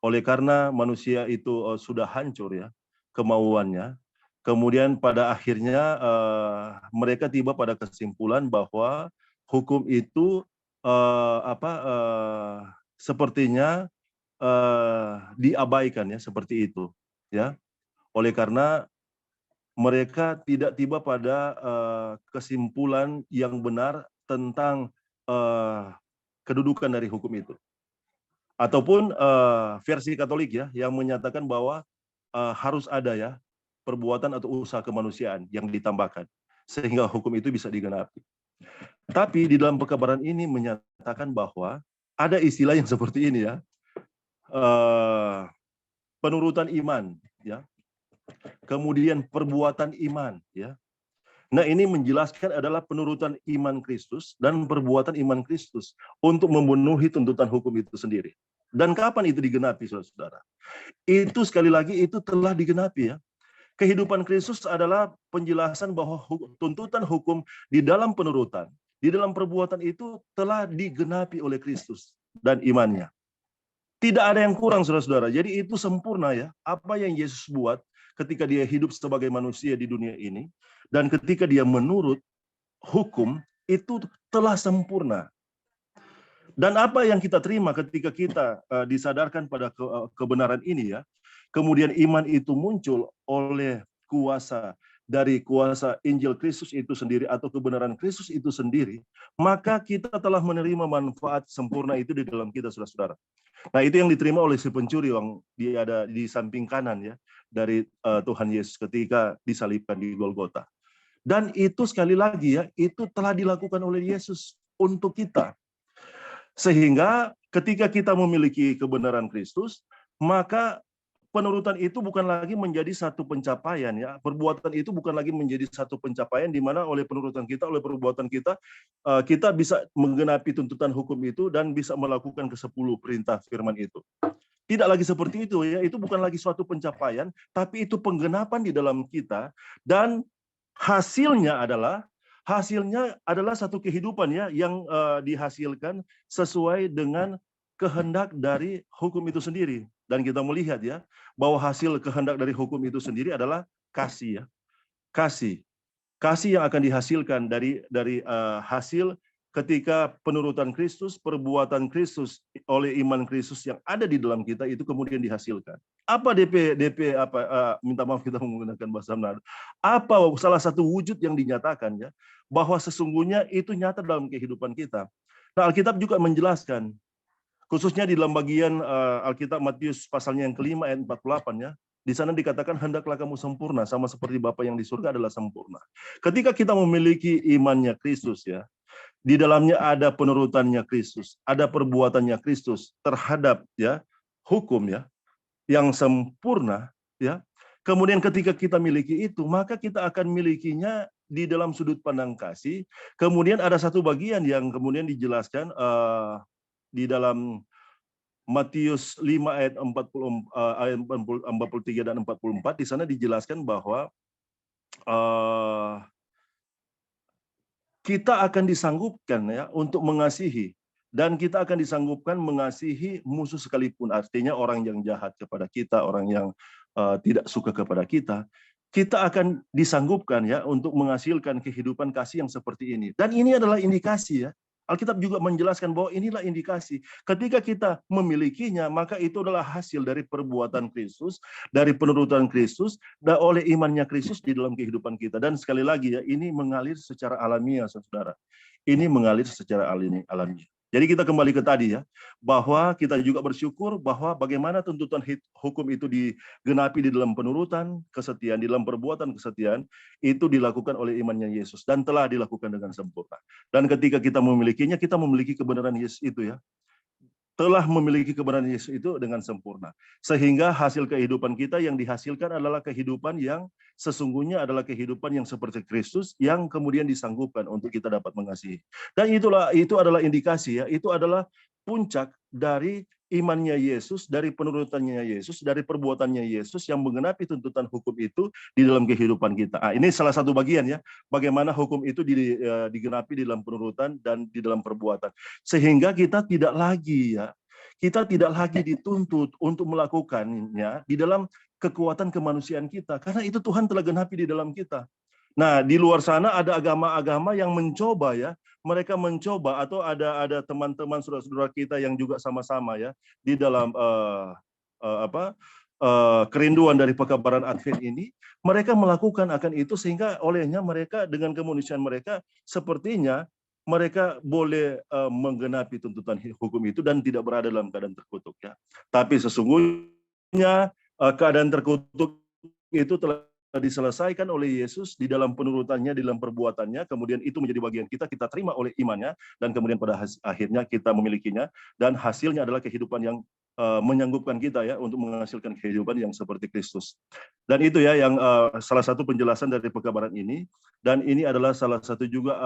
oleh karena manusia itu sudah hancur, ya, kemauannya, kemudian pada akhirnya mereka tiba pada kesimpulan bahwa hukum itu sepertinya diabaikan, ya, seperti itu, ya, oleh karena mereka tidak tiba pada kesimpulan yang benar tentang kedudukan dari hukum itu. Ataupun versi Katolik, ya, yang menyatakan bahwa harus ada, ya, perbuatan atau usaha kemanusiaan yang ditambahkan sehingga hukum itu bisa digenapi. Tapi di dalam pekabaran ini menyatakan bahwa ada istilah yang seperti ini, ya, penurutan iman, ya, kemudian perbuatan iman, ya. Nah, ini menjelaskan adalah penurutan iman Kristus dan perbuatan iman Kristus untuk memenuhi tuntutan hukum itu sendiri. Dan kapan itu digenapi, saudara-saudara? Itu sekali lagi itu telah digenapi, ya. Kehidupan Kristus adalah penjelasan bahwa tuntutan hukum di dalam penurutan, di dalam perbuatan itu telah digenapi oleh Kristus dan imannya. Tidak ada yang kurang, saudara-saudara. Jadi itu sempurna, ya. Apa yang Yesus buat ketika dia hidup sebagai manusia di dunia ini, dan ketika dia menurut hukum, itu telah sempurna. Dan apa yang kita terima ketika kita disadarkan pada kebenaran ini, ya, kemudian iman itu muncul oleh kuasa dari kuasa Injil Kristus itu sendiri atau kebenaran Kristus itu sendiri, maka kita telah menerima manfaat sempurna itu di dalam kita, saudara-saudara. Nah, itu yang diterima oleh si pencuri yang dia ada di samping kanan, ya, dari Tuhan Yesus ketika disalibkan di Golgota. Dan itu sekali lagi, ya, itu telah dilakukan oleh Yesus untuk kita. Sehingga ketika kita memiliki kebenaran Kristus, maka penurutan itu bukan lagi menjadi satu pencapaian, ya. Perbuatan itu bukan lagi menjadi satu pencapaian di mana oleh penurutan kita, oleh perbuatan kita, kita bisa menggenapi tuntutan hukum itu dan bisa melakukan ke-10 perintah firman itu. Tidak lagi seperti itu, ya. Itu bukan lagi suatu pencapaian, tapi itu penggenapan di dalam kita, dan hasilnya adalah satu kehidupan, ya, yang dihasilkan sesuai dengan kehendak dari hukum itu sendiri. Dan kita melihat, ya, bahwa hasil kehendak dari hukum itu sendiri adalah kasih, ya. Kasih yang akan dihasilkan dari hasil ketika penurutan Kristus, perbuatan Kristus oleh iman Kristus yang ada di dalam kita itu kemudian dihasilkan. Apa DP minta maaf kita menggunakan bahasa Manado. Apa salah satu wujud yang dinyatakan ya, bahwa sesungguhnya itu nyata dalam kehidupan kita. Nah, Alkitab juga menjelaskan, khususnya di dalam bagian Alkitab Matius pasalnya yang kelima ayat 48 ya. Di sana dikatakan hendaklah kamu sempurna sama seperti Bapa yang di surga adalah sempurna. Ketika kita memiliki imannya Kristus ya, di dalamnya ada penurutannya Kristus, ada perbuatannya Kristus terhadap ya hukum ya yang sempurna ya. Kemudian ketika kita miliki itu, maka kita akan milikinya di dalam sudut pandang kasih. Kemudian ada satu bagian yang kemudian dijelaskan di dalam Matius 5 ayat 43 dan 44, di sana dijelaskan bahwa kita akan disanggupkan ya untuk mengasihi, dan kita akan disanggupkan mengasihi musuh sekalipun, artinya orang yang jahat kepada kita, orang yang tidak suka kepada kita akan disanggupkan ya untuk menghasilkan kehidupan kasih yang seperti ini. Dan ini adalah indikasi ya. Alkitab juga menjelaskan bahwa inilah indikasi. Ketika kita memilikinya, maka itu adalah hasil dari perbuatan Kristus, dari penurutan Kristus, dan oleh imannya Kristus di dalam kehidupan kita. Dan sekali lagi ya, ini mengalir secara alamiah, saudara. Ini mengalir secara alamiah. Jadi kita kembali ke tadi ya, bahwa kita juga bersyukur bahwa bagaimana tuntutan hukum itu digenapi di dalam penurutan kesetiaan, di dalam perbuatan kesetiaan, itu dilakukan oleh imannya Yesus dan telah dilakukan dengan sempurna. Dan ketika kita memilikinya, kita memiliki kebenaran Yesus itu ya, telah memiliki kebenaran Yesus itu dengan sempurna. Sehingga hasil kehidupan kita yang dihasilkan adalah kehidupan yang sesungguhnya adalah kehidupan yang seperti Kristus, yang kemudian disanggupkan untuk kita dapat mengasihi. Dan itu adalah indikasi ya, itu adalah puncak dari imannya Yesus, dari penurutannya Yesus, dari perbuatannya Yesus yang menggenapi tuntutan hukum itu di dalam kehidupan kita. Ini salah satu bagian ya, bagaimana hukum itu digenapi di dalam penurutan dan di dalam perbuatan. Sehingga kita tidak lagi dituntut untuk melakukannya di dalam kekuatan kemanusiaan kita, karena itu Tuhan telah genapi di dalam kita. Nah, di luar sana ada agama-agama yang mencoba ya, mereka mencoba, atau ada teman-teman saudara-saudara kita yang juga sama-sama ya di dalam kerinduan dari pekabaran Advent ini, mereka melakukan akan itu sehingga olehnya mereka dengan kemanusiaan mereka sepertinya mereka boleh menggenapi tuntutan hukum itu dan tidak berada dalam keadaan terkutuk ya. Tapi sesungguhnya keadaan terkutuk itu telah diselesaikan oleh Yesus di dalam penurutannya, di dalam perbuatannya, kemudian itu menjadi bagian kita terima oleh imannya, dan kemudian pada akhirnya kita memilikinya, dan hasilnya adalah kehidupan yang menyanggupkan kita ya untuk menghasilkan kehidupan yang seperti Kristus. Dan itu ya yang salah satu penjelasan dari pekabaran ini, dan ini adalah salah satu juga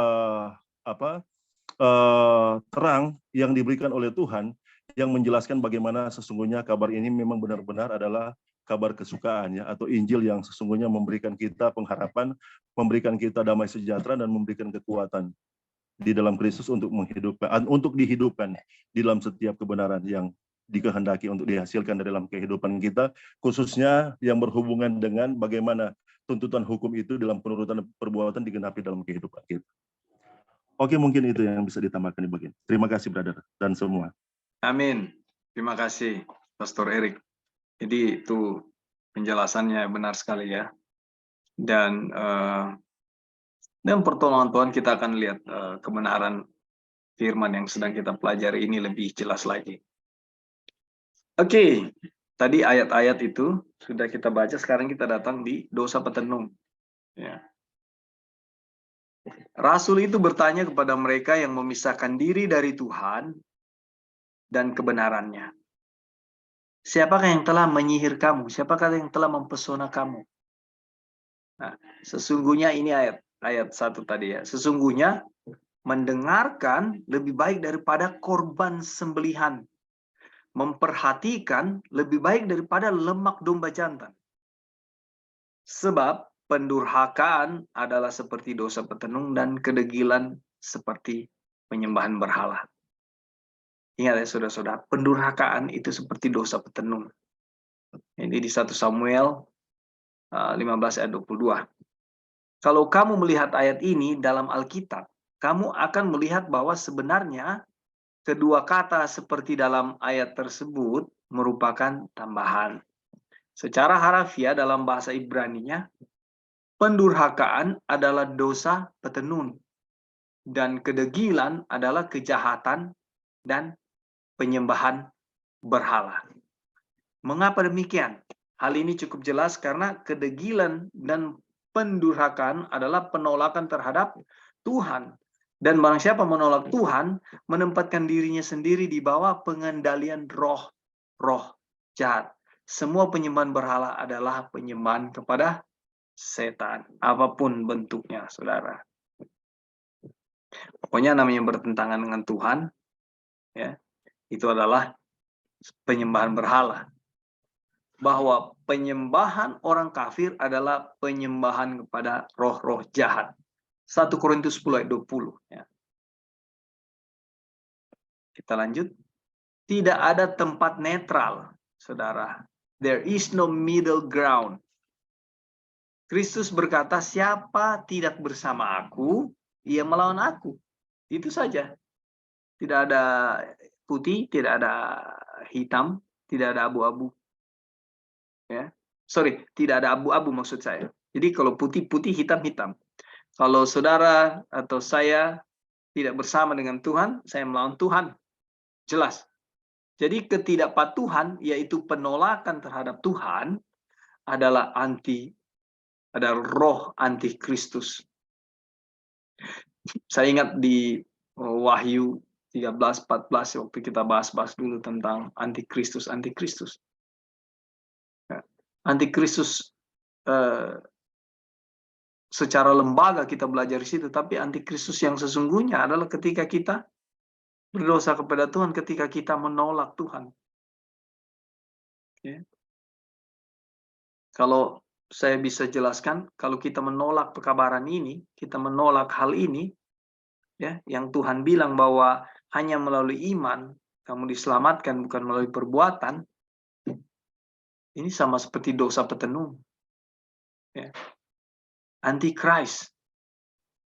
terang yang diberikan oleh Tuhan yang menjelaskan bagaimana sesungguhnya kabar ini memang benar-benar adalah kabar kesukaan ya, atau Injil yang sesungguhnya memberikan kita pengharapan, memberikan kita damai sejahtera, dan memberikan kekuatan di dalam Kristus untuk dihidupkan di dalam setiap kebenaran yang dikehendaki untuk dihasilkan dari dalam kehidupan kita, khususnya yang berhubungan dengan bagaimana tuntutan hukum itu dalam penurutan perbuatan digenapi dalam kehidupan kita. Oke, mungkin itu yang bisa ditambahkan di bagian. Terima kasih, brother, dan semua. Amin. Terima kasih, Pastor Erik. Jadi itu penjelasannya benar sekali ya. Dan dengan pertolongan Tuhan kita akan lihat kebenaran firman yang sedang kita pelajari ini lebih jelas lagi. Oke, tadi ayat-ayat itu sudah kita baca, sekarang kita datang di dosa petenung. Ya. Rasul itu bertanya kepada mereka yang memisahkan diri dari Tuhan dan kebenarannya. Siapakah yang telah menyihir kamu? Siapakah yang telah mempesona kamu? Nah, sesungguhnya ini ayat 1 tadi ya. Sesungguhnya mendengarkan lebih baik daripada korban sembelihan. Memperhatikan lebih baik daripada lemak domba jantan. Sebab pendurhakaan adalah seperti dosa petenung dan kedegilan seperti penyembahan berhala. Ingat ya saudara-saudara, pendurhakaan itu seperti dosa petenung. Ini di 1 Samuel 15 ayat 22. Kalau kamu melihat ayat ini dalam Alkitab, kamu akan melihat bahwa sebenarnya kedua kata seperti dalam ayat tersebut merupakan tambahan. Secara harafiah dalam bahasa Ibrani-nya, pendurhakaan adalah dosa petenun, dan kedegilan adalah kejahatan dan penyembahan berhala. Mengapa demikian? Hal ini cukup jelas karena kedegilan dan pendurhakaan adalah penolakan terhadap Tuhan. Dan barang siapa menolak Tuhan, menempatkan dirinya sendiri di bawah pengendalian roh jahat. Semua penyembahan berhala adalah penyembahan kepada setan, apapun bentuknya, saudara. Pokoknya namanya bertentangan dengan Tuhan, ya, itu adalah penyembahan berhala. Bahwa penyembahan orang kafir adalah penyembahan kepada roh-roh jahat. 1 Korintus 10 ayat 20. Ya. Kita lanjut. Tidak ada tempat netral, saudara. There is no middle ground. Kristus berkata, siapa tidak bersama aku, ia melawan aku. Itu saja. Tidak ada putih, tidak ada hitam, tidak ada abu-abu. Ya. Sorry, tidak ada abu-abu maksud saya. Jadi kalau putih-putih, hitam-hitam. Kalau saudara atau saya tidak bersama dengan Tuhan, saya melawan Tuhan. Jelas. Jadi ketidakpatuhan, yaitu penolakan terhadap Tuhan, adalah ada roh antikristus. Saya ingat di Wahyu 13-14 waktu kita bahas-bahas dulu tentang antikristus. Antikristus secara lembaga kita belajar di situ, tapi antikristus yang sesungguhnya adalah ketika kita berdosa kepada Tuhan, ketika kita menolak Tuhan. Ya. Kalau saya bisa jelaskan, kalau kita menolak pekabaran ini, kita menolak hal ini, ya, yang Tuhan bilang bahwa hanya melalui iman kamu diselamatkan, bukan melalui perbuatan, ini sama seperti dosa petenung. Ya. Antikris.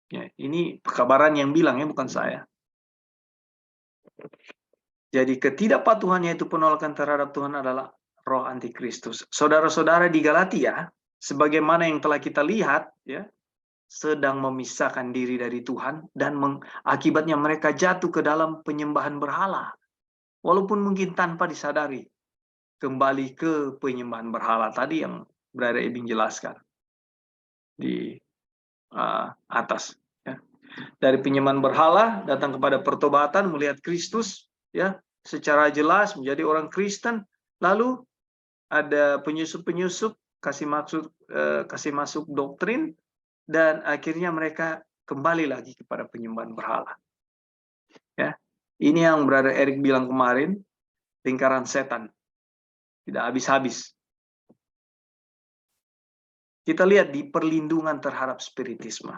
Ya, ini pekabaran yang bilang, ya, bukan saya. Jadi ketidakpatuhannya itu penolakan terhadap Tuhan adalah roh antikristus. Saudara-saudara di Galatia, sebagaimana yang telah kita lihat, ya, sedang memisahkan diri dari Tuhan dan akibatnya mereka jatuh ke dalam penyembahan berhala. Walaupun mungkin tanpa disadari, kembali ke penyembahan berhala tadi yang Brother Ebing jelaskan di atas. Ya. Dari penyembahan berhala datang kepada pertobatan, melihat Kristus, ya, secara jelas menjadi orang Kristen. Lalu ada penyusup-penyusup kasih masuk doktrin, dan akhirnya mereka kembali lagi kepada penyembahan berhala. Ya, ini yang Brother Eric bilang kemarin, lingkaran setan tidak habis-habis. Kita lihat di perlindungan terhadap spiritisme.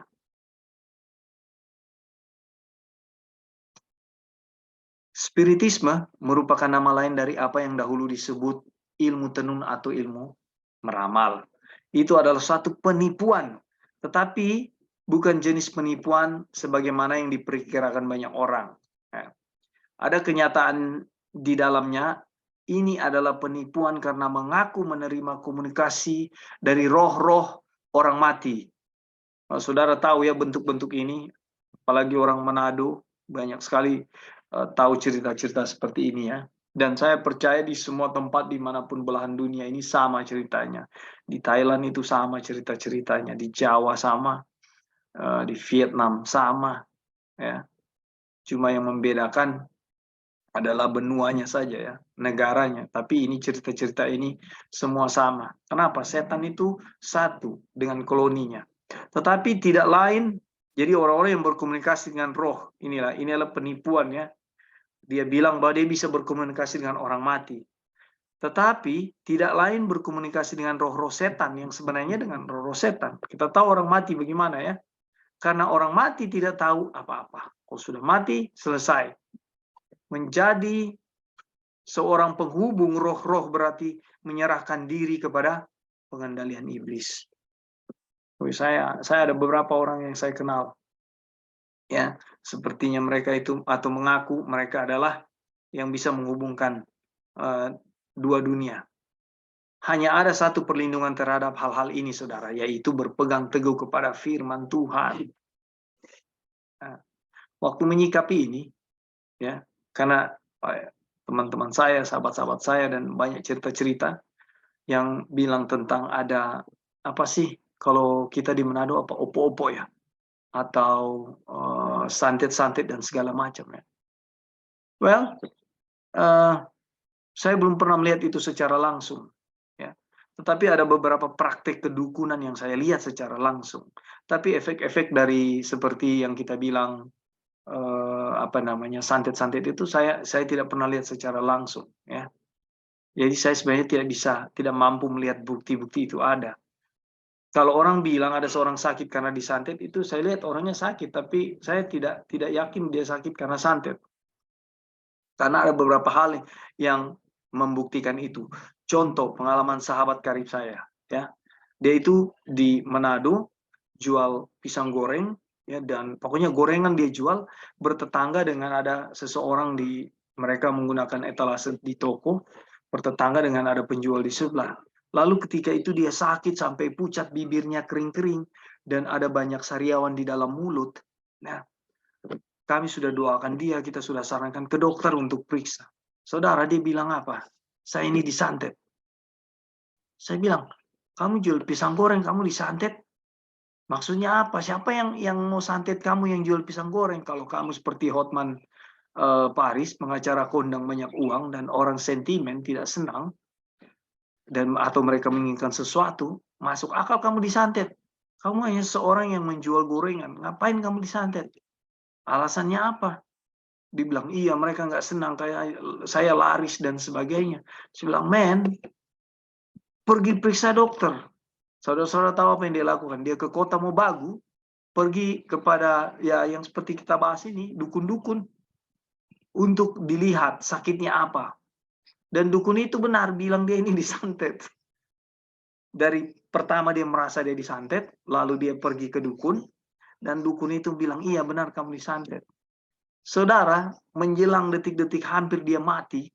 Spiritisme merupakan nama lain dari apa yang dahulu disebut ilmu tenun atau ilmu meramal. Itu adalah satu penipuan, tetapi bukan jenis penipuan sebagaimana yang diperkirakan banyak orang. Ada kenyataan di dalamnya. Ini adalah penipuan karena mengaku menerima komunikasi dari roh-roh orang mati. Saudara tahu ya bentuk-bentuk ini, apalagi orang Manado, banyak sekali tahu cerita-cerita seperti ini, ya. Dan saya percaya di semua tempat dimanapun belahan dunia ini sama ceritanya. Di Thailand itu sama cerita-ceritanya, di Jawa sama, di Vietnam sama. Ya. Cuma yang membedakan adalah benuanya saja, ya, negaranya. Tapi ini cerita-cerita ini semua sama. Kenapa? Setan itu satu dengan koloninya. Tetapi tidak lain, jadi orang-orang yang berkomunikasi dengan roh, inilah penipuan, ya. Dia bilang bahwa dia bisa berkomunikasi dengan orang mati. Tetapi tidak lain berkomunikasi dengan roh-roh setan yang sebenarnya dengan roh-roh setan. Kita tahu orang mati bagaimana, ya. Karena orang mati tidak tahu apa-apa. Kalau sudah mati, selesai. Menjadi seorang penghubung roh-roh berarti menyerahkan diri kepada pengendalian iblis. Saya ada beberapa orang yang saya kenal. ya, sepertinya mereka itu atau mengaku mereka adalah yang bisa menghubungkan dua dunia. Hanya ada satu perlindungan terhadap hal-hal ini, saudara, yaitu berpegang teguh kepada firman Tuhan. Nah, waktu menyikapi ini, ya, karena teman-teman saya, sahabat-sahabat saya, dan banyak cerita-cerita yang bilang tentang ada apa sih kalau kita di Manado, apa opo-opo ya, atau santet-santet dan segala macam ya. Well, saya belum pernah melihat itu secara langsung. Tetapi ada beberapa praktek kedukunan yang saya lihat secara langsung. Tapi efek-efek dari seperti yang kita bilang santet-santet itu saya tidak pernah lihat secara langsung, ya. Jadi saya sebenarnya tidak mampu melihat bukti-bukti itu ada. Kalau orang bilang ada seorang sakit karena disantet, itu saya lihat orangnya sakit, tapi saya tidak yakin dia sakit karena santet. Karena ada beberapa hal yang membuktikan itu. Contoh pengalaman sahabat karib saya, ya. Dia itu di Manado jual pisang goreng, ya, dan pokoknya gorengan dia jual bertetangga dengan ada seseorang mereka menggunakan etalase di toko, bertetangga dengan ada penjual di sebelah. Lalu ketika itu dia sakit sampai pucat, bibirnya kering-kering dan ada banyak sariawan di dalam mulut. Nah, kami sudah doakan dia, kita sudah sarankan ke dokter untuk periksa. Saudara, dia bilang apa? Saya ini disantet. Saya bilang, kamu jual pisang goreng, kamu disantet? Maksudnya apa? Siapa yang mau santet kamu yang jual pisang goreng? Kalau kamu seperti Hotman Paris, pengacara kondang banyak uang, dan orang sentimen tidak senang, atau mereka menginginkan sesuatu, masuk akal kamu disantet. Kamu hanya seorang yang menjual gorengan. Ngapain kamu disantet? Alasannya apa? Dibilang, iya mereka nggak senang, kayak saya laris dan sebagainya. Saya bilang, men, pergi periksa dokter. Saudara-saudara tahu apa yang dia lakukan? Dia ke kota Mobagu, pergi kepada ya yang seperti kita bahas ini, dukun-dukun, untuk dilihat sakitnya apa. Dan dukun itu benar, bilang dia ini disantet. Dari pertama dia merasa dia disantet, lalu dia pergi ke dukun, dan dukun itu bilang, iya benar kamu disantet. Saudara, menjelang detik-detik hampir dia mati,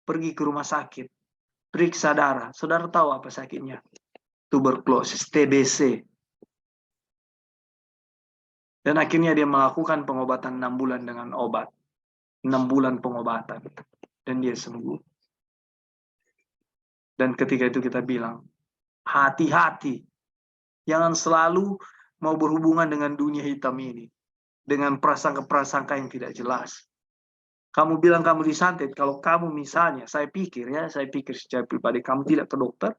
pergi ke rumah sakit, periksa darah. Saudara tahu apa sakitnya? Tuberkulosis, TBC. Dan akhirnya dia melakukan pengobatan 6 bulan dengan obat. 6 bulan pengobatan. Dan dia sembuh. Dan ketika itu kita bilang, hati-hati. Jangan selalu mau berhubungan dengan dunia hitam ini. Dengan prasangka-prasangka yang tidak jelas. Kamu bilang kamu disantet, kalau kamu misalnya, saya pikir secara pribadi, kamu tidak ke dokter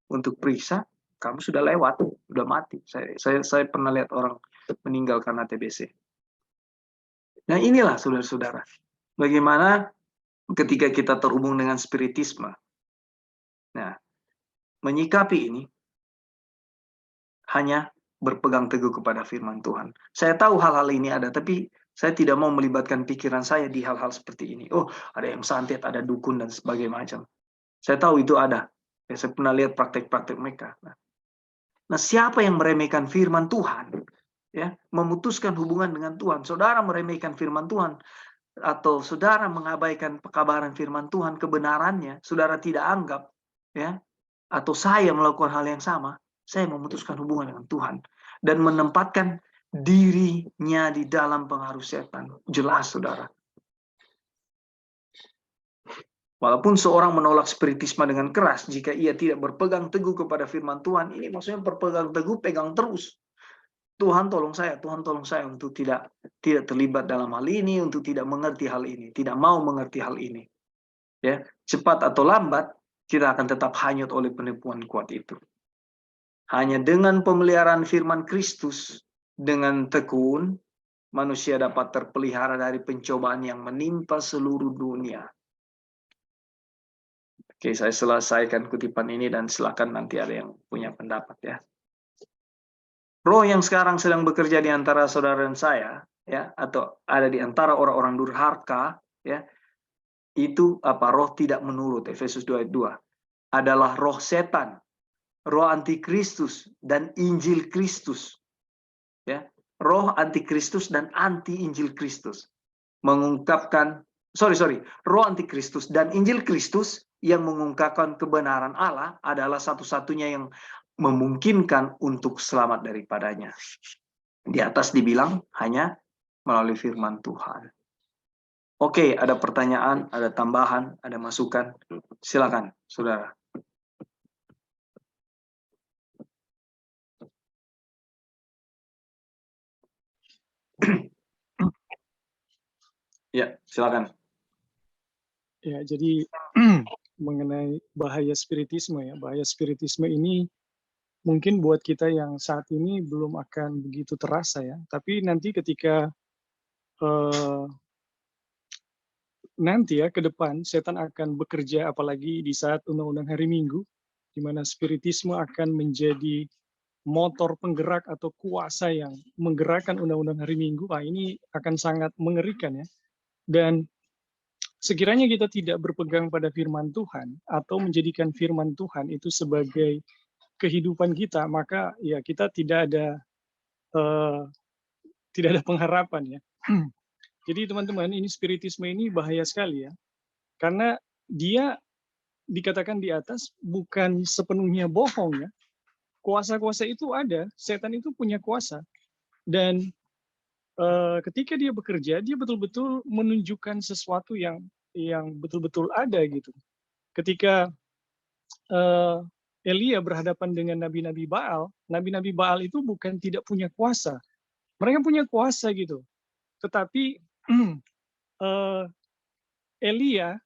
untuk periksa, kamu sudah lewat, sudah mati. Saya pernah lihat orang meninggal karena TBC. Nah inilah saudara-saudara, bagaimana ketika kita terhubung dengan spiritisme. Nah, menyikapi ini hanya berpegang teguh kepada firman Tuhan. Saya tahu hal-hal ini ada, tapi saya tidak mau melibatkan pikiran saya di hal-hal seperti ini. Oh, ada yang santet, ada dukun, dan sebagainya macam. Saya tahu itu ada. Saya pernah lihat praktek-praktek mereka. Nah, siapa yang meremehkan firman Tuhan, ya, memutuskan hubungan dengan Tuhan? Saudara meremehkan firman Tuhan, atau saudara mengabaikan pekabaran firman Tuhan, kebenarannya, saudara tidak anggap, ya, atau saya melakukan hal yang sama, saya memutuskan hubungan dengan Tuhan dan menempatkan dirinya di dalam pengaruh setan. Jelas, saudara. Walaupun seorang menolak spiritisme dengan keras, jika ia tidak berpegang teguh kepada firman Tuhan, ini maksudnya berpegang teguh, pegang terus. Tuhan tolong saya untuk tidak terlibat dalam hal ini, untuk tidak mengerti hal ini, tidak mau mengerti hal ini. Ya, cepat atau lambat kita akan tetap hanyut oleh penipuan kuat itu. Hanya dengan pemeliharaan firman Kristus dengan tekun, manusia dapat terpelihara dari pencobaan yang menimpa seluruh dunia. Oke, saya selesaikan kutipan ini dan silakan nanti ada yang punya pendapat, ya. Roh yang sekarang sedang bekerja di antara saudara dan saya, ya, atau ada di antara orang-orang durhaka, ya, itu apa? Roh tidak menurut, Efesus 2:2, adalah roh setan, roh antikristus, dan Injil Kristus, ya. roh antikristus dan anti-injil Kristus. Mengungkapkan, roh antikristus dan injil Kristus yang mengungkapkan kebenaran Allah adalah satu-satunya yang memungkinkan untuk selamat daripadanya. Di atas dibilang hanya melalui firman Tuhan. Oke, ada pertanyaan, ada tambahan, ada masukan. Silakan, saudara. Ya, silakan. Ya, jadi mengenai bahaya spiritisme ya, bahaya spiritisme ini mungkin buat kita yang saat ini belum akan begitu terasa ya, tapi nanti ketika nanti ya ke depan setan akan bekerja, apalagi di saat undang-undang hari Minggu, di mana spiritisme akan menjadi motor penggerak atau kuasa yang menggerakkan undang-undang hari Minggu. Ini akan sangat mengerikan ya. Dan sekiranya kita tidak berpegang pada firman Tuhan atau menjadikan firman Tuhan itu sebagai kehidupan kita, maka ya kita tidak ada pengharapan ya. Jadi teman-teman, ini spiritisme ini bahaya sekali ya. Karena dia dikatakan di atas bukan sepenuhnya bohong ya. Kuasa-kuasa itu ada, setan itu punya kuasa. Dan ketika dia bekerja, dia betul-betul menunjukkan sesuatu yang betul-betul ada gitu. Ketika Elia berhadapan dengan nabi-nabi Baal itu bukan tidak punya kuasa. Mereka punya kuasa gitu. Tetapi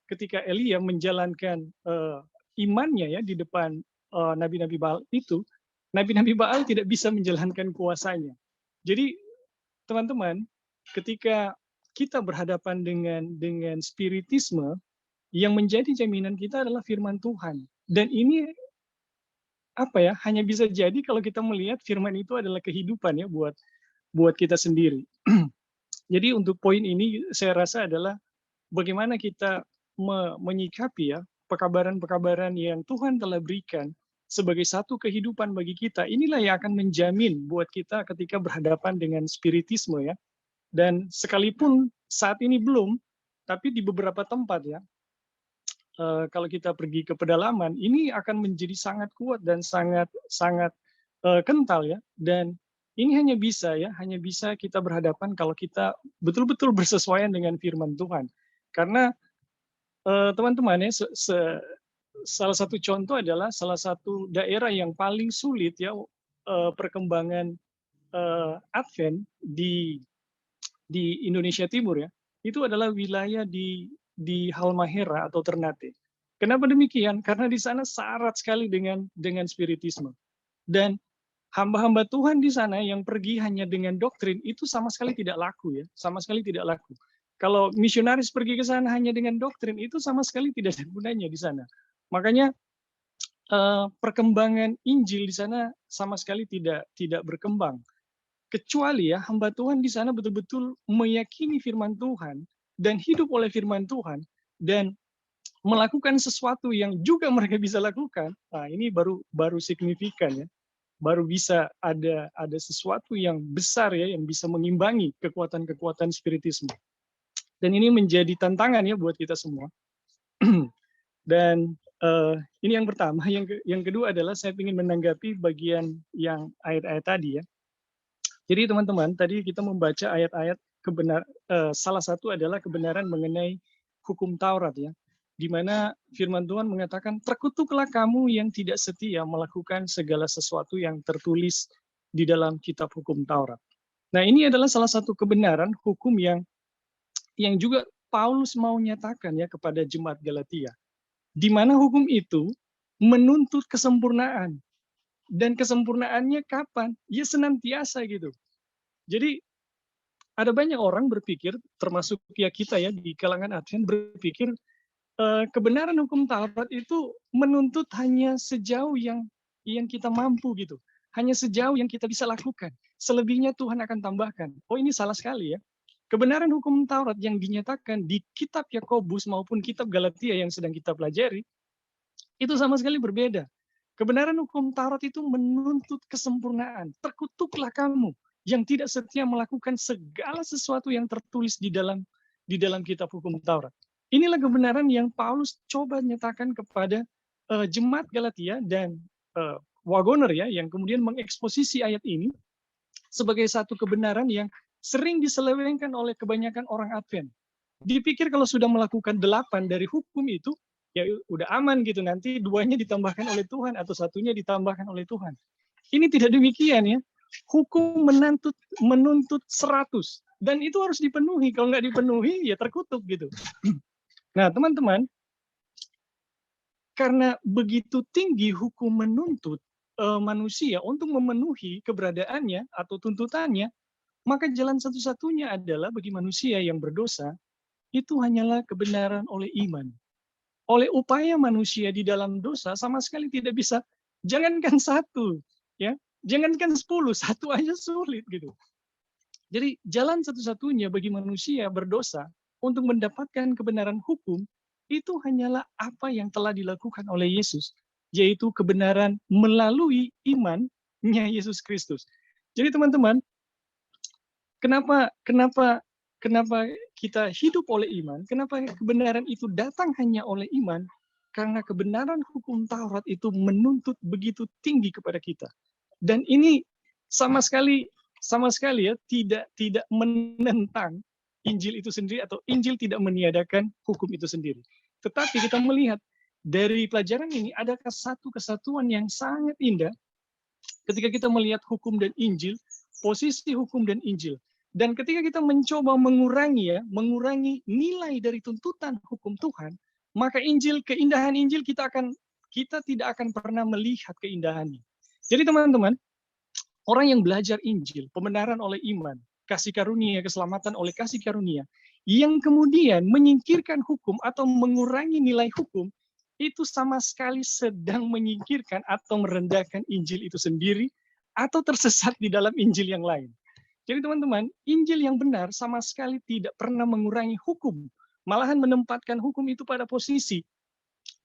ketika Elia menjalankan imannya ya di depan nabi-nabi Baal itu, nabi-nabi Baal tidak bisa menjalankan kuasanya. Jadi teman-teman, ketika kita berhadapan dengan spiritisme, yang menjadi jaminan kita adalah firman Tuhan. Dan ini hanya bisa jadi kalau kita melihat firman itu adalah kehidupan ya buat kita sendiri. Jadi untuk poin ini saya rasa adalah bagaimana kita menyikapi ya pekabaran-pekabaran yang Tuhan telah berikan sebagai satu kehidupan bagi kita. Inilah yang akan menjamin buat kita ketika berhadapan dengan spiritisme ya. Dan sekalipun saat ini belum, tapi di beberapa tempat ya, kalau kita pergi ke pedalaman, ini akan menjadi sangat kuat dan sangat kental ya. Dan ini hanya bisa kita berhadapan kalau kita betul-betul bersesuaian dengan firman Tuhan. Karena teman-teman ya, salah satu contoh adalah salah satu daerah yang paling sulit ya perkembangan Advent di Indonesia Timur ya, itu adalah wilayah di Halmahera atau Ternate. Kenapa demikian? Karena di sana syarat sekali dengan spiritisme. Dan hamba-hamba Tuhan di sana yang pergi hanya dengan doktrin itu sama sekali tidak laku ya, sama sekali tidak laku. Kalau misionaris pergi ke sana hanya dengan doktrin itu sama sekali tidak ada gunanya di sana. Makanya perkembangan Injil di sana sama sekali tidak berkembang. Kecuali ya hamba Tuhan di sana betul-betul meyakini firman Tuhan dan hidup oleh firman Tuhan dan melakukan sesuatu yang juga mereka bisa lakukan. Nah, ini baru signifikan ya. Baru bisa ada sesuatu yang besar ya yang bisa mengimbangi kekuatan-kekuatan spiritisme. Dan ini menjadi tantangan ya buat kita semua. Dan ini yang pertama. Yang kedua adalah saya ingin menanggapi bagian yang ayat-ayat tadi ya. Jadi teman-teman, tadi kita membaca ayat-ayat salah satu adalah kebenaran mengenai hukum Taurat ya. Di mana firman Tuhan mengatakan, terkutuklah kamu yang tidak setia melakukan segala sesuatu yang tertulis di dalam kitab hukum Taurat. Nah, ini adalah salah satu kebenaran hukum yang juga Paulus mau nyatakan ya kepada jemaat Galatia. Di mana hukum itu menuntut kesempurnaan. Dan kesempurnaannya kapan? Ya senantiasa gitu. Jadi ada banyak orang berpikir, termasuk ya kita ya di kalangan Advent berpikir, kebenaran hukum Taurat itu menuntut hanya sejauh yang kita mampu gitu. Hanya sejauh yang kita bisa lakukan. Selebihnya Tuhan akan tambahkan. Oh, ini salah sekali ya. Kebenaran hukum Taurat yang dinyatakan di kitab Yakobus maupun kitab Galatia yang sedang kita pelajari, itu sama sekali berbeda. Kebenaran hukum Taurat itu menuntut kesempurnaan. Terkutuklah kamu yang tidak setia melakukan segala sesuatu yang tertulis di dalam kitab hukum Taurat. Inilah kebenaran yang Paulus coba nyatakan kepada jemaat Galatia dan Wagoner ya, yang kemudian mengeksposisi ayat ini sebagai satu kebenaran yang sering diselewengkan oleh kebanyakan orang Advent. Dipikir kalau sudah melakukan 8 dari hukum itu, ya udah aman gitu, nanti 2-nya ditambahkan oleh Tuhan atau 1-nya ditambahkan oleh Tuhan. Ini tidak demikian ya. Hukum menuntut 100 dan itu harus dipenuhi. Kalau nggak dipenuhi ya terkutuk gitu. Nah teman-teman, karena begitu tinggi hukum menuntut manusia untuk memenuhi keberadaannya atau tuntutannya, maka jalan satu-satunya adalah bagi manusia yang berdosa itu hanyalah kebenaran oleh iman. Oleh upaya manusia di dalam dosa sama sekali tidak bisa. Jangankan 1, ya, jangankan 10, 1 aja sulit gitu. Jadi jalan satu-satunya bagi manusia berdosa untuk mendapatkan kebenaran hukum itu hanyalah apa yang telah dilakukan oleh Yesus, yaitu kebenaran melalui imannya Yesus Kristus. Jadi teman-teman, kenapa kita hidup oleh iman? Kenapa kebenaran itu datang hanya oleh iman? Karena kebenaran hukum Taurat itu menuntut begitu tinggi kepada kita. Dan ini sama sekali ya tidak menentang Injil itu sendiri atau Injil tidak meniadakan hukum itu sendiri. Tetapi kita melihat dari pelajaran ini adakah satu kesatuan yang sangat indah ketika kita melihat hukum dan Injil, posisi hukum dan Injil. Dan ketika kita mencoba mengurangi nilai dari tuntutan hukum Tuhan, maka keindahan Injil kita tidak akan pernah melihat keindahannya. Jadi teman-teman, orang yang belajar Injil, pembenaran oleh iman, kasih karunia, keselamatan oleh kasih karunia, yang kemudian menyingkirkan hukum atau mengurangi nilai hukum, itu sama sekali sedang menyingkirkan atau merendahkan Injil itu sendiri, atau tersesat di dalam Injil yang lain. Jadi teman-teman, Injil yang benar sama sekali tidak pernah mengurangi hukum, malahan menempatkan hukum itu pada posisi,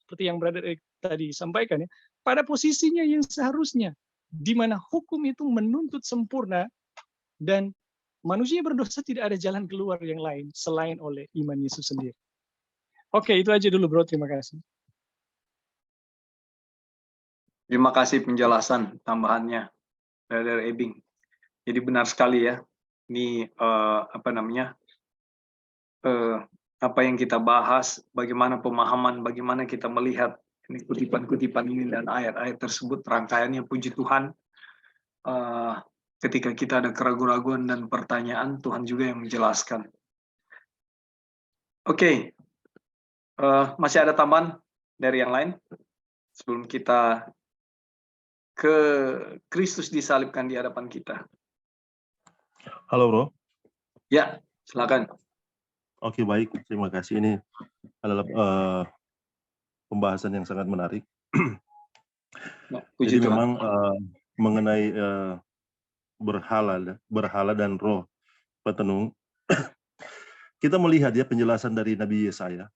seperti yang Brother Eric tadi sampaikan ya, pada posisinya yang seharusnya, di mana hukum itu menuntut sempurna, dan manusia berdosa tidak ada jalan keluar yang lain selain oleh iman Yesus sendiri. Oke, itu aja dulu bro, terima kasih. Terima kasih penjelasan tambahannya, Brother Ebing. Jadi benar sekali ya, ini apa yang kita bahas, bagaimana pemahaman, bagaimana kita melihat ini kutipan-kutipan ini dan ayat-ayat tersebut, rangkaiannya puji Tuhan. Ketika kita ada keraguan-raguan dan pertanyaan, Tuhan juga yang menjelaskan. Oke, masih ada tambahan dari yang lain sebelum kita ke Kristus disalibkan di hadapan kita. Halo bro. Ya, silakan. Oke, baik, terima kasih. Ini adalah pembahasan yang sangat menarik. Ya, puji Jadi Tuhan. memang mengenai berhala dan roh petenung, kita melihat ya penjelasan dari Nabi Yesaya,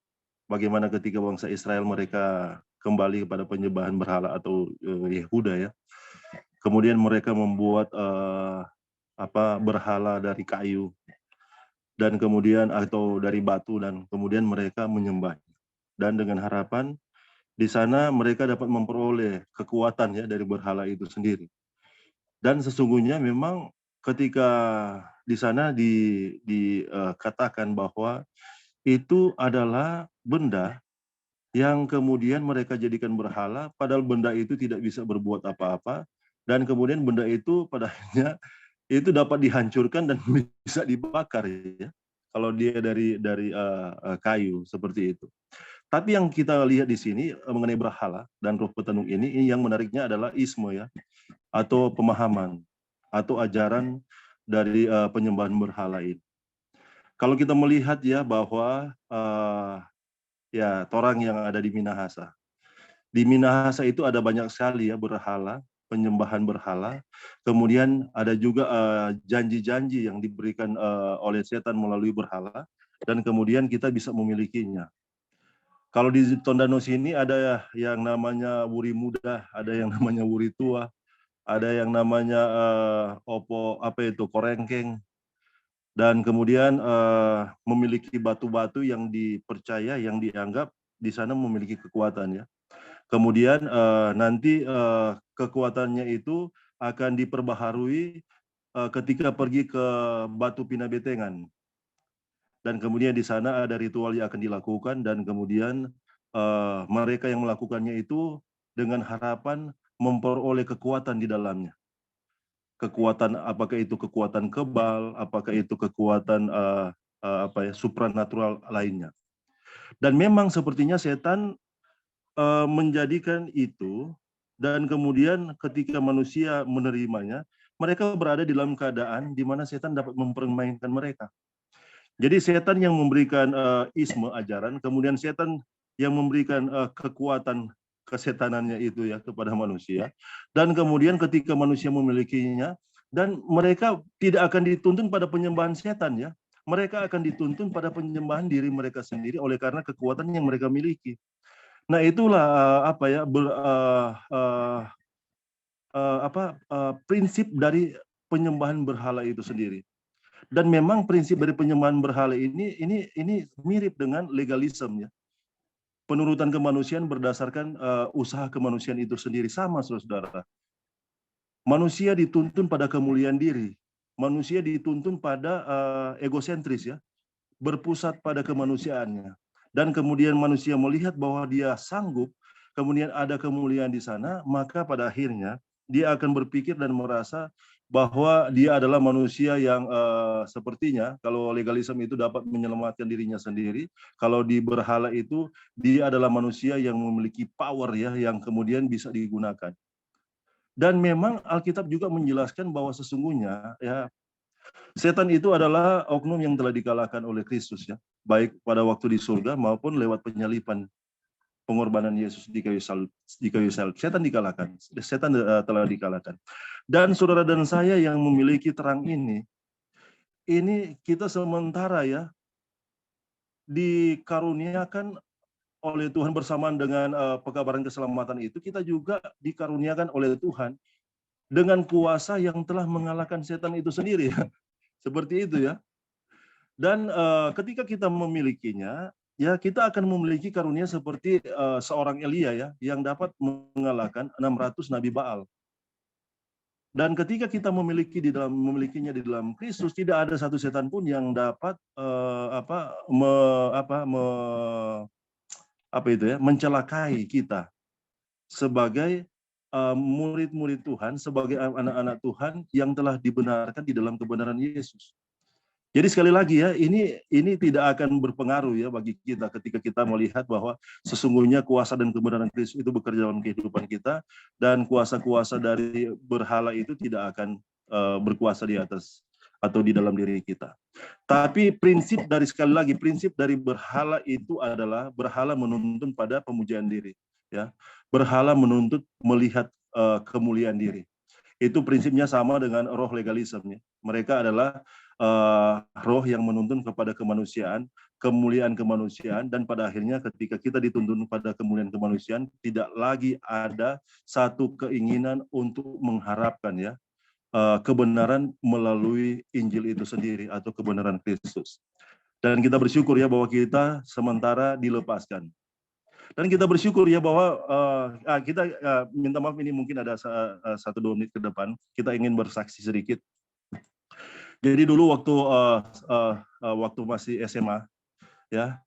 bagaimana ketika bangsa Israel mereka kembali kepada penyembahan berhala atau Yehuda ya. Kemudian mereka membuat berhala dari kayu dan kemudian atau dari batu, dan kemudian mereka menyembahnya. Dan dengan harapan di sana mereka dapat memperoleh kekuatan ya dari berhala itu sendiri. Dan sesungguhnya memang ketika di sana dikatakan bahwa itu adalah benda yang kemudian mereka jadikan berhala, padahal benda itu tidak bisa berbuat apa-apa, dan kemudian benda itu pada akhirnya itu dapat dihancurkan dan bisa dibakar ya, kalau dia dari kayu seperti itu. Tapi yang kita lihat di sini mengenai berhala dan roh petenung ini yang menariknya adalah isme ya, atau pemahaman atau ajaran dari penyembahan berhala ini. Kalau kita melihat ya bahwa ya torang yang ada di Minahasa. Di Minahasa itu ada banyak sekali ya berhala, penyembahan berhala. Kemudian ada juga janji-janji yang diberikan oleh setan melalui berhala, dan kemudian kita bisa memilikinya. Kalau di Tondano sini ada yang namanya wuri muda, ada yang namanya wuri tua, ada yang namanya korengkeng, dan kemudian memiliki batu-batu yang dipercaya, yang dianggap di sana memiliki kekuatan ya. Kemudian nanti kekuatannya itu akan diperbaharui ketika pergi ke Batu Pinabetengan. Dan kemudian di sana ada ritual yang akan dilakukan, dan kemudian mereka yang melakukannya itu dengan harapan memperoleh kekuatan di dalamnya. Kekuatan, apakah itu kekuatan kebal, apakah itu kekuatan supranatural lainnya. Dan memang sepertinya setan menjadikan itu, dan kemudian ketika manusia menerimanya, mereka berada di dalam keadaan di mana setan dapat mempermainkan mereka. Jadi setan yang memberikan isme ajaran, kemudian setan yang memberikan kekuatan kesetanannya itu ya kepada manusia, dan kemudian ketika manusia memilikinya, dan mereka tidak akan dituntun pada penyembahan setan ya, mereka akan dituntun pada penyembahan diri mereka sendiri oleh karena kekuatan yang mereka miliki. Nah itulah prinsip dari penyembahan berhala itu sendiri. Dan memang prinsip dari penyembahan berhala ini mirip dengan legalisme ya. Penurutan kemanusiaan berdasarkan usaha kemanusiaan itu sendiri, sama saudara. Manusia dituntun pada kemuliaan diri. Manusia dituntun pada egosentris ya, berpusat pada kemanusiaannya. Dan kemudian manusia melihat bahwa dia sanggup, kemudian ada kemuliaan di sana, maka pada akhirnya dia akan berpikir dan merasa bahwa dia adalah manusia yang sepertinya kalau legalisme itu dapat menyelamatkan dirinya sendiri, kalau di berhala itu dia adalah manusia yang memiliki power ya, yang kemudian bisa digunakan. Dan memang Alkitab juga menjelaskan bahwa sesungguhnya ya setan itu adalah oknum yang telah dikalahkan oleh Kristus ya, baik pada waktu di surga maupun lewat penyalipan, pengorbanan Yesus di kayu salib. Setan dikalahkan, setan telah dikalahkan. Dan saudara dan saya yang memiliki terang ini kita sementara ya dikaruniakan oleh Tuhan bersamaan dengan pekabaran keselamatan itu, kita juga dikaruniakan oleh Tuhan dengan kuasa yang telah mengalahkan setan itu sendiri ya. Seperti itu ya. Dan ketika kita memilikinya, ya kita akan memiliki karunia seperti seorang Elia ya, yang dapat mengalahkan 600 nabi Baal. Dan ketika kita memilikinya di dalam Kristus, tidak ada satu setan pun yang dapat mencelakai kita sebagai murid-murid Tuhan, sebagai anak-anak Tuhan yang telah dibenarkan di dalam kebenaran Yesus. Jadi sekali lagi ya, ini tidak akan berpengaruh ya bagi kita ketika kita melihat bahwa sesungguhnya kuasa dan kebenaran Kristus itu bekerja dalam kehidupan kita, dan kuasa-kuasa dari berhala itu tidak akan berkuasa di atas atau di dalam diri kita. Tapi prinsip dari berhala itu adalah berhala menuntun pada pemujaan diri ya. Berhala menuntut melihat kemuliaan diri. Itu prinsipnya sama dengan roh legalisme. Mereka adalah roh yang menuntun kepada kemanusiaan, kemuliaan kemanusiaan, dan pada akhirnya ketika kita dituntun pada kemuliaan kemanusiaan, tidak lagi ada satu keinginan untuk mengharapkan ya kebenaran melalui Injil itu sendiri atau kebenaran Kristus. Dan kita bersyukur ya bahwa kita sementara dilepaskan. Dan kita bersyukur ya bahwa kita minta maaf, ini mungkin ada 1-2 menit ke depan, kita ingin bersaksi sedikit. Jadi dulu waktu masih SMA ya,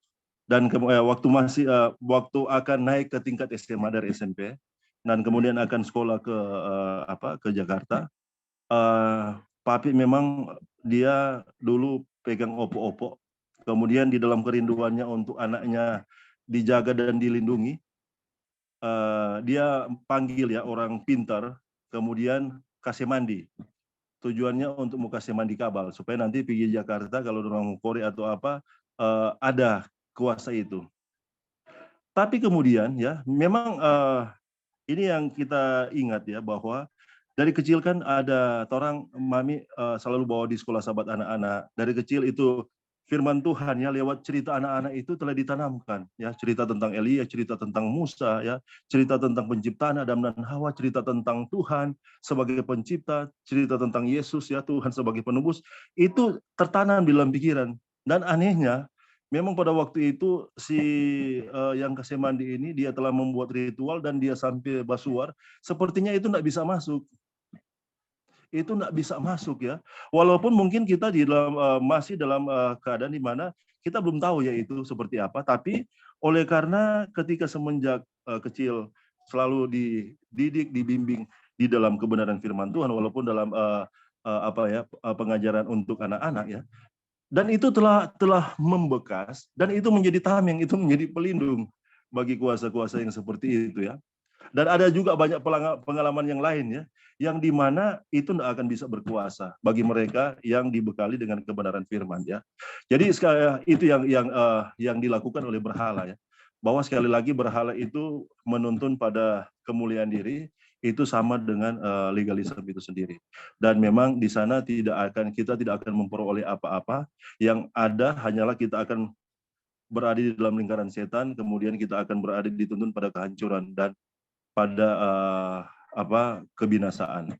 dan waktu akan naik ke tingkat SMA dari SMP, dan kemudian akan sekolah ke Jakarta. Papi memang dia dulu pegang opo-opo, kemudian di dalam kerinduannya untuk anaknya dijaga dan dilindungi, dia panggil ya orang pintar, kemudian kasih mandi. Tujuannya untuk mau kasih mandi kabal, supaya nanti pergi Jakarta kalau orang Korea atau apa, ada kuasa itu. Tapi kemudian ya, memang ini yang kita ingat ya, bahwa dari kecil kan ada orang mami selalu bawa di sekolah sahabat anak-anak. Dari kecil itu firman Tuhan ya lewat cerita anak-anak itu telah ditanamkan ya, cerita tentang Elia, cerita tentang Musa ya, cerita tentang penciptaan Adam dan Hawa, cerita tentang Tuhan sebagai pencipta, cerita tentang Yesus ya, Tuhan sebagai penebus, itu tertanam di dalam pikiran. Dan anehnya memang pada waktu itu si yang kasih mandi ini dia telah membuat ritual dan dia sampai basuar, sepertinya itu tidak bisa masuk. Itu tidak bisa masuk ya. Walaupun mungkin kita di dalam masih dalam keadaan di mana kita belum tahu ya itu seperti apa, tapi oleh karena ketika semenjak kecil selalu dididik, dibimbing di dalam kebenaran firman Tuhan, walaupun dalam pengajaran untuk anak-anak ya, dan itu telah membekas dan itu menjadi tameng, itu menjadi pelindung bagi kuasa-kuasa yang seperti itu ya. Dan ada juga banyak pengalaman yang lain ya, yang di mana itu tidak akan bisa berkuasa bagi mereka yang dibekali dengan kebenaran firman ya. Jadi itu yang dilakukan oleh berhala ya. Bahwa sekali lagi berhala itu menuntun pada kemuliaan diri, itu sama dengan legalisme itu sendiri. Dan memang di sana kita tidak akan memperoleh apa-apa, yang ada hanyalah kita akan berada di dalam lingkaran setan, kemudian kita akan berada dituntun pada kehancuran dan pada kebinasaan.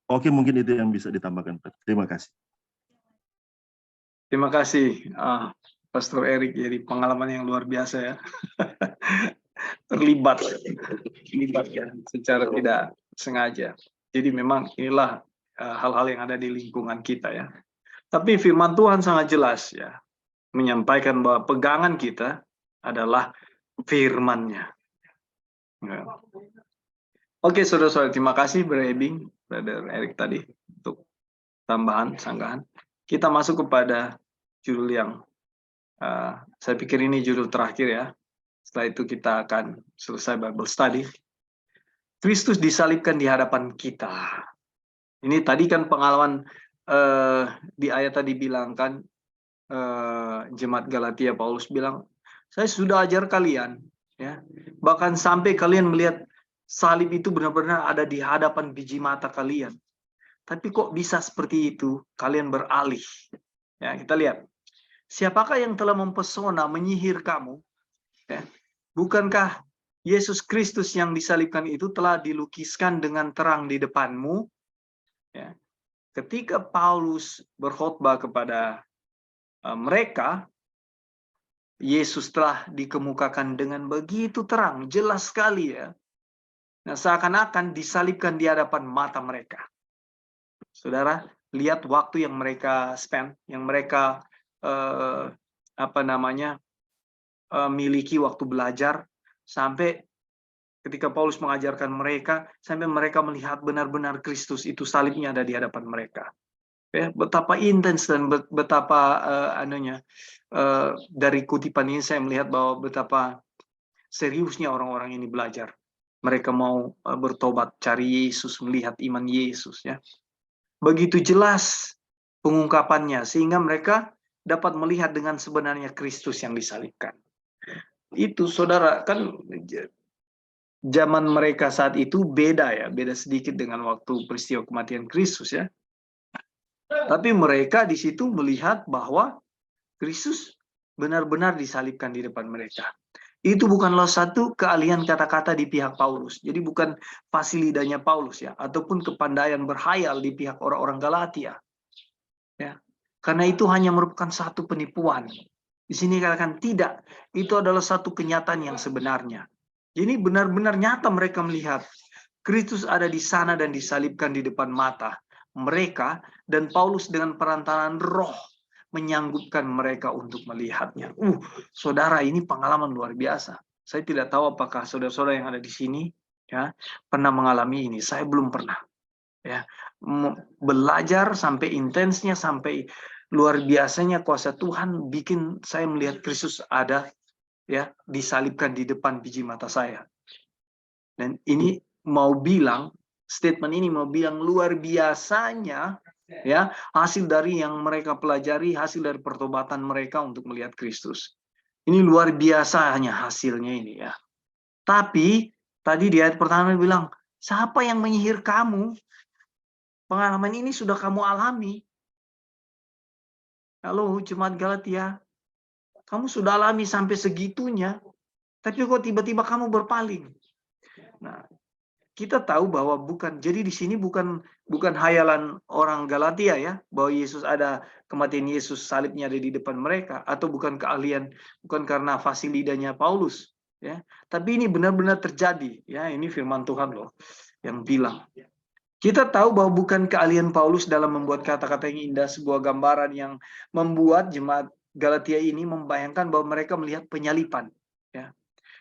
Oke, mungkin itu yang bisa ditambahkan. Terima kasih. Terima kasih, Pastor Erik. Jadi pengalaman yang luar biasa ya. Terlibat ya, secara tidak sengaja. Jadi memang inilah hal-hal yang ada di lingkungan kita ya. Tapi firman Tuhan sangat jelas ya, menyampaikan bahwa pegangan kita adalah firman-Nya. Ya. Oke, saudara-saudara, terima kasih Brother Erik tadi untuk tambahan, sanggahan. Kita masuk kepada judul yang saya pikir ini judul terakhir ya. Setelah itu kita akan selesai Bible Study. Kristus disalibkan di hadapan kita. Ini tadi kan pengalaman di ayat tadi bilang kan, jemaat Galatia, Paulus bilang, saya sudah ajar kalian, ya, bahkan sampai kalian melihat salib itu benar-benar ada di hadapan biji mata kalian. Tapi kok bisa seperti itu? Kalian beralih. Ya, kita lihat. Siapakah yang telah mempesona, menyihir kamu? Ya. Bukankah Yesus Kristus yang disalibkan itu telah dilukiskan dengan terang di depanmu? Ya. Ketika Paulus berkhotbah kepada mereka, Yesus telah dikemukakan dengan begitu terang, jelas sekali ya. Nah, seakan-akan disalibkan di hadapan mata mereka. Saudara, lihat waktu yang mereka spend, yang mereka miliki waktu belajar, sampai ketika Paulus mengajarkan mereka, sampai mereka melihat benar-benar Kristus itu salibnya ada di hadapan mereka. Ya, betapa intens dan betapa dari kutipan ini saya melihat bahwa betapa seriusnya orang-orang ini belajar. Mereka mau bertobat, cari Yesus, melihat iman Yesus ya. Begitu jelas pengungkapannya sehingga mereka dapat melihat dengan sebenarnya Kristus yang disalibkan. Itu saudara, kan zaman mereka saat itu beda ya, beda sedikit dengan waktu peristiwa kematian Kristus ya. Tapi mereka di situ melihat bahwa Kristus benar-benar disalibkan di depan mereka. Itu bukanlah satu keahlian kata-kata di pihak Paulus. Jadi bukan fasih lidahnya Paulus ya, ataupun kepandaian berhayal di pihak orang-orang Galatia. Ya. Karena itu hanya merupakan satu penipuan. Di sini katakan tidak, itu adalah satu kenyataan yang sebenarnya. Jadi benar-benar nyata mereka melihat Kristus ada di sana dan disalibkan di depan mata mereka, dan Paulus dengan perantaraan Roh menyanggupkan mereka untuk melihatnya. Saudara, ini pengalaman luar biasa. Saya tidak tahu apakah saudara-saudara yang ada di sini ya pernah mengalami ini. Saya belum pernah. Ya, belajar sampai intensnya, sampai luar biasanya kuasa Tuhan bikin saya melihat Kristus ada ya disalibkan di depan biji mata saya. Dan ini mau bilang, statement ini mau bilang luar biasanya ya, hasil dari yang mereka pelajari, hasil dari pertobatan mereka untuk melihat Kristus. Ini luar biasa hanya hasilnya ini ya. Tapi tadi di ayat pertama bilang, siapa yang menyihir kamu? Pengalaman ini sudah kamu alami. Halo jemaat Galatia, kamu sudah alami sampai segitunya, tapi kok tiba-tiba kamu berpaling. Nah, kita tahu bahwa jadi di sini bukan hayalan orang Galatia ya, bahwa Yesus ada, kematian Yesus salibnya ada di depan mereka, atau bukan karena fasih lidahnya Paulus ya, tapi ini benar-benar terjadi ya, ini firman Tuhan loh yang bilang. Kita tahu bahwa bukan keahlian Paulus dalam membuat kata-kata yang indah, sebuah gambaran yang membuat jemaat Galatia ini membayangkan bahwa mereka melihat penyalipan ya.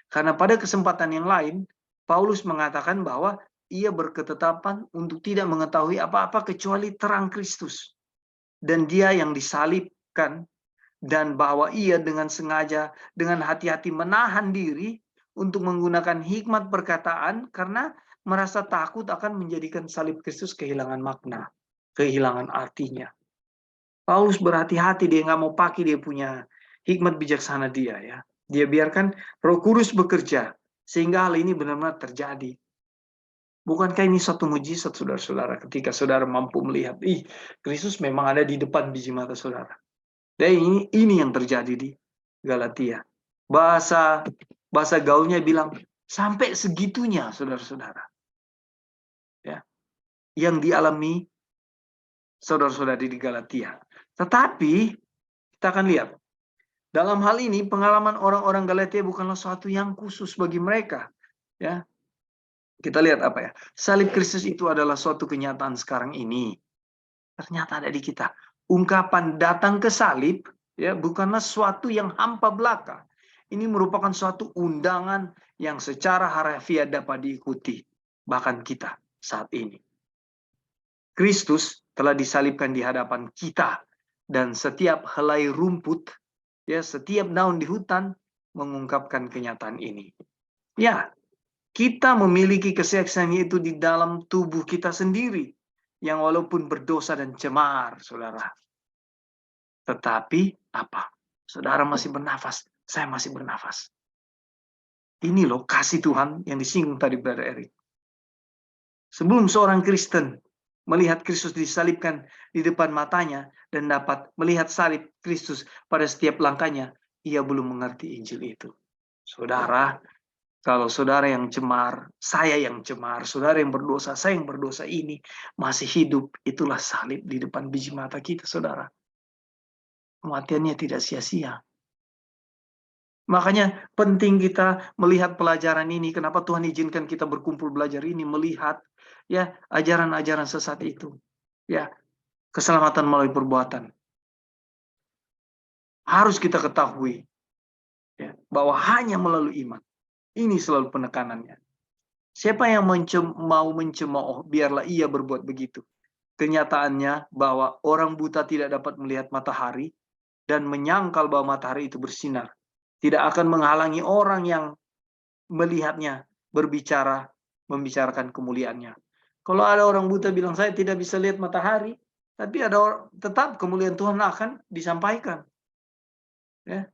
Karena pada kesempatan yang lain Paulus mengatakan bahwa ia berketetapan untuk tidak mengetahui apa-apa kecuali terang Kristus. Dan dia yang disalibkan, dan bahwa ia dengan sengaja, dengan hati-hati menahan diri untuk menggunakan hikmat perkataan karena merasa takut akan menjadikan salib Kristus kehilangan makna, kehilangan artinya. Paulus berhati-hati, dia nggak mau pakai dia punya hikmat bijaksana dia ya. Dia biarkan Roh Kudus bekerja sehingga hal ini benar-benar terjadi. Bukankah ini suatu mujizat saudara-saudara ketika saudara mampu melihat, Kristus memang ada di depan biji mata saudara. Dan ini yang terjadi di Galatia. Bahasa gaulnya bilang sampai segitunya saudara-saudara. Ya. Yang dialami saudara-saudari di Galatia. Tetapi kita akan lihat dalam hal ini pengalaman orang-orang Galatia bukanlah suatu yang khusus bagi mereka. Ya, kita lihat apa ya? Salib Kristus itu adalah suatu kenyataan sekarang ini. Ternyata ada di kita. Ungkapan datang ke salib ya bukanlah suatu yang hampa belaka. Ini merupakan suatu undangan yang secara harfiah dapat diikuti bahkan kita saat ini. Kristus telah disalibkan di hadapan kita, dan setiap helai rumput ya, setiap daun di hutan mengungkapkan kenyataan ini. Ya, kita memiliki kesaksian itu di dalam tubuh kita sendiri, yang walaupun berdosa dan cemar, saudara. Tetapi apa? Saudara masih bernafas, saya masih bernafas. Ini loh kasih Tuhan yang disinggung tadi Brother Eric. Sebelum seorang Kristen melihat Kristus disalibkan di depan matanya dan dapat melihat salib Kristus pada setiap langkahnya, ia belum mengerti Injil itu. Saudara, kalau saudara yang cemar, saya yang cemar, saudara yang berdosa, saya yang berdosa ini masih hidup, itulah salib di depan biji mata kita, saudara. Kematiannya tidak sia-sia. Makanya penting kita melihat pelajaran ini. Kenapa Tuhan izinkan kita berkumpul belajar ini, melihat ya ajaran-ajaran sesat itu. Ya, keselamatan melalui perbuatan. Harus kita ketahui ya, bahwa hanya melalui iman. Ini selalu penekanannya. Siapa yang mau mencemooh, biarlah ia berbuat begitu. Kenyataannya bahwa orang buta tidak dapat melihat matahari dan menyangkal bahwa matahari itu bersinar. Tidak akan menghalangi orang yang melihatnya membicarakan kemuliaannya. Kalau ada orang buta bilang saya tidak bisa lihat matahari, tapi tetap kemuliaan Tuhan akan disampaikan. Ya.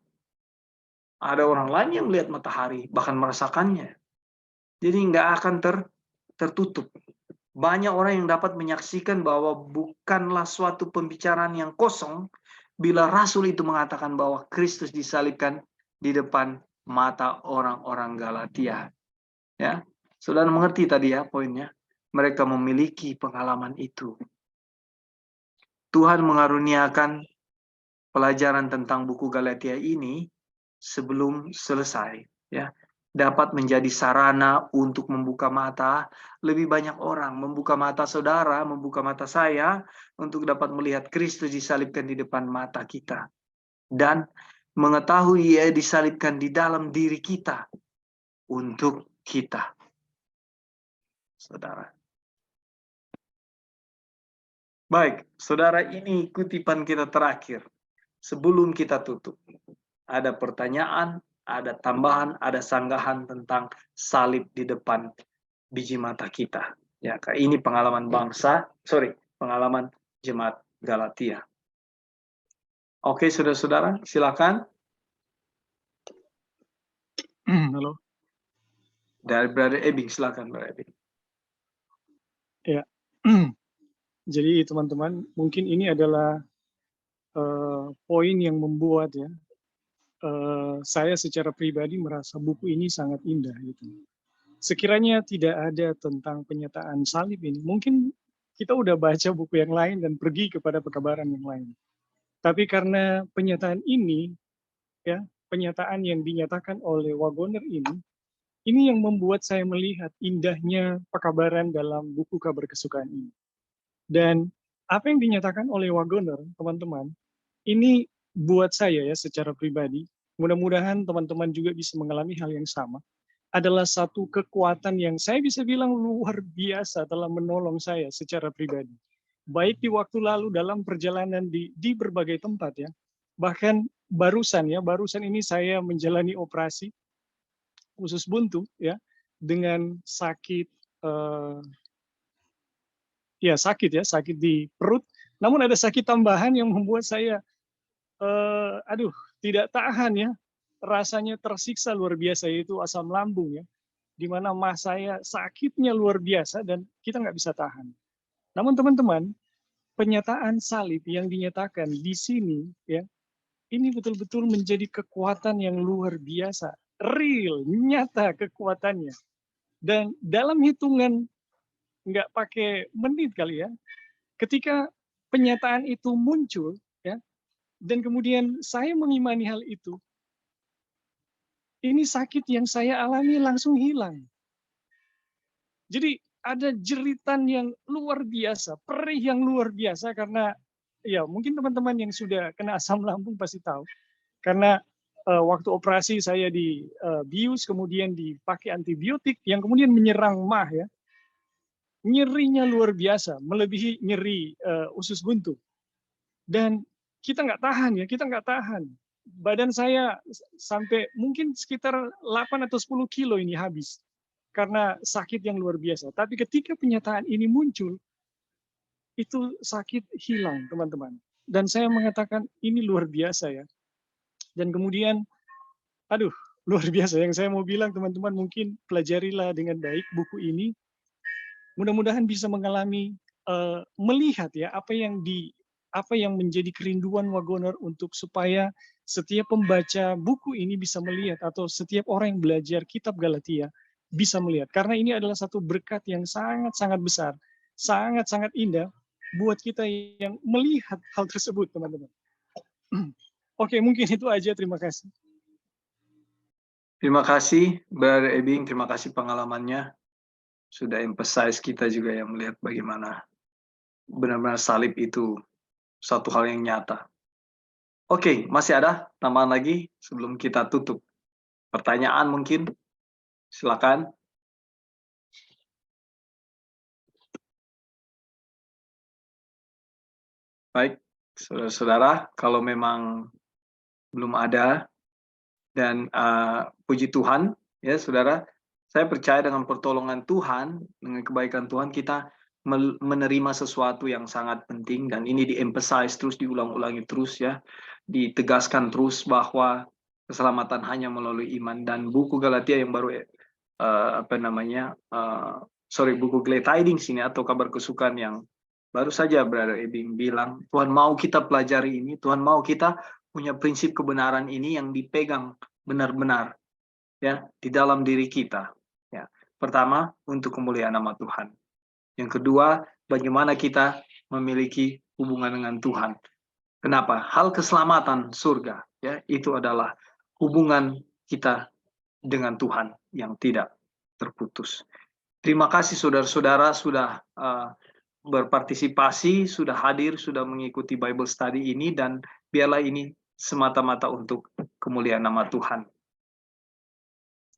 Ada orang lain yang melihat matahari, bahkan merasakannya. Jadi nggak akan tertutup. Banyak orang yang dapat menyaksikan bahwa bukanlah suatu pembicaraan yang kosong bila Rasul itu mengatakan bahwa Kristus disalibkan di depan mata orang-orang Galatia. Ya, saudara mengerti tadi ya poinnya. Mereka memiliki pengalaman itu. Tuhan mengaruniakan pelajaran tentang buku Galatia ini sebelum selesai. Ya, dapat menjadi sarana untuk membuka mata lebih banyak orang, membuka mata saudara, membuka mata saya untuk dapat melihat Kristus disalibkan di depan mata kita dan mengetahui ia disalibkan di dalam diri kita untuk kita. Saudara. Baik, saudara, ini kutipan kita terakhir sebelum kita tutup. Ada pertanyaan, ada tambahan, ada sanggahan tentang salib di depan biji mata kita. Ya, ini pengalaman pengalaman jemaat Galatia. Oke, saudara-saudara, silakan. Halo. Dari Brother Ebing, silakan Brother Ebing. Ya. Jadi teman-teman, mungkin ini adalah poin yang membuat ya saya secara pribadi merasa buku ini sangat indah gitu. Sekiranya tidak ada tentang penyataan salib ini, mungkin kita udah baca buku yang lain dan pergi kepada pekabaran yang lain. Tapi karena penyataan ini, ya, penyataan yang dinyatakan oleh Wagoner ini yang membuat saya melihat indahnya pekabaran dalam buku Kabar Kesukaan ini. Dan apa yang dinyatakan oleh Wagoner, teman-teman, ini buat saya ya secara pribadi, mudah-mudahan teman-teman juga bisa mengalami hal yang sama, adalah satu kekuatan yang saya bisa bilang luar biasa dalam menolong saya secara pribadi. Baik di waktu lalu dalam perjalanan di berbagai tempat ya. Bahkan barusan ini saya menjalani operasi usus buntu ya dengan sakit sakit di perut. Namun ada sakit tambahan yang membuat saya tidak tahan ya, rasanya tersiksa luar biasa, yaitu asam lambung ya, di mana mas saya sakitnya luar biasa dan kita nggak bisa tahan. Namun teman-teman, penyataan salib yang dinyatakan di sini ya, ini betul-betul menjadi kekuatan yang luar biasa, real, nyata kekuatannya. Dan dalam hitungan nggak pakai menit kali ya, ketika penyataan itu muncul ya, dan kemudian saya mengimani hal itu, ini sakit yang saya alami langsung hilang. Jadi ada jeritan yang luar biasa, perih yang luar biasa, karena ya mungkin teman-teman yang sudah kena asam lambung pasti tahu. Karena waktu operasi saya dibius, kemudian dipakai antibiotik yang kemudian menyerang mah ya. Nyerinya luar biasa, melebihi nyeri usus buntu. Dan kita nggak tahan. Badan saya sampai mungkin sekitar 8 atau 10 kilo ini habis karena sakit yang luar biasa. Tapi ketika penyataan ini muncul, itu sakit hilang, teman-teman. Dan saya mengatakan ini luar biasa ya. Dan kemudian, luar biasa. Yang saya mau bilang, teman-teman, mungkin pelajarilah dengan baik buku ini. Mudah-mudahan bisa mengalami, melihat ya apa yang menjadi kerinduan Wagoner untuk supaya setiap pembaca buku ini bisa melihat, atau setiap orang yang belajar kitab Galatia bisa melihat. Karena ini adalah satu berkat yang sangat-sangat besar, sangat-sangat indah buat kita yang melihat hal tersebut, teman-teman. Oke, mungkin itu aja. Terima kasih. Terima kasih, Brother Ebing. Terima kasih pengalamannya. Sudah emphasize kita juga yang melihat bagaimana benar-benar salib itu satu hal yang nyata. Oke, masih ada tambahan lagi sebelum kita tutup? Pertanyaan mungkin? Silakan. Baik, saudara-saudara, kalau memang belum ada, dan puji Tuhan, ya saudara, saya percaya dengan pertolongan Tuhan, dengan kebaikan Tuhan, kita menerima sesuatu yang sangat penting, dan ini di-emphasize terus, diulang-ulangi terus ya, ditegaskan terus bahwa keselamatan hanya melalui iman. Dan buku Galatia yang baru buku Glad Tidings ini atau Kabar Kesukaan yang baru saja Brother Ebing bilang, Tuhan mau kita pelajari ini, Tuhan mau kita punya prinsip kebenaran ini yang dipegang benar-benar ya di dalam diri kita. Ya. Pertama, untuk kemuliaan nama Tuhan. Yang kedua, bagaimana kita memiliki hubungan dengan Tuhan. Kenapa? Hal keselamatan surga ya, itu adalah hubungan kita dengan Tuhan yang tidak terputus. Terima kasih saudara-saudara sudah berpartisipasi, sudah hadir, sudah mengikuti Bible Study ini, dan biarlah ini semata-mata untuk kemuliaan nama Tuhan.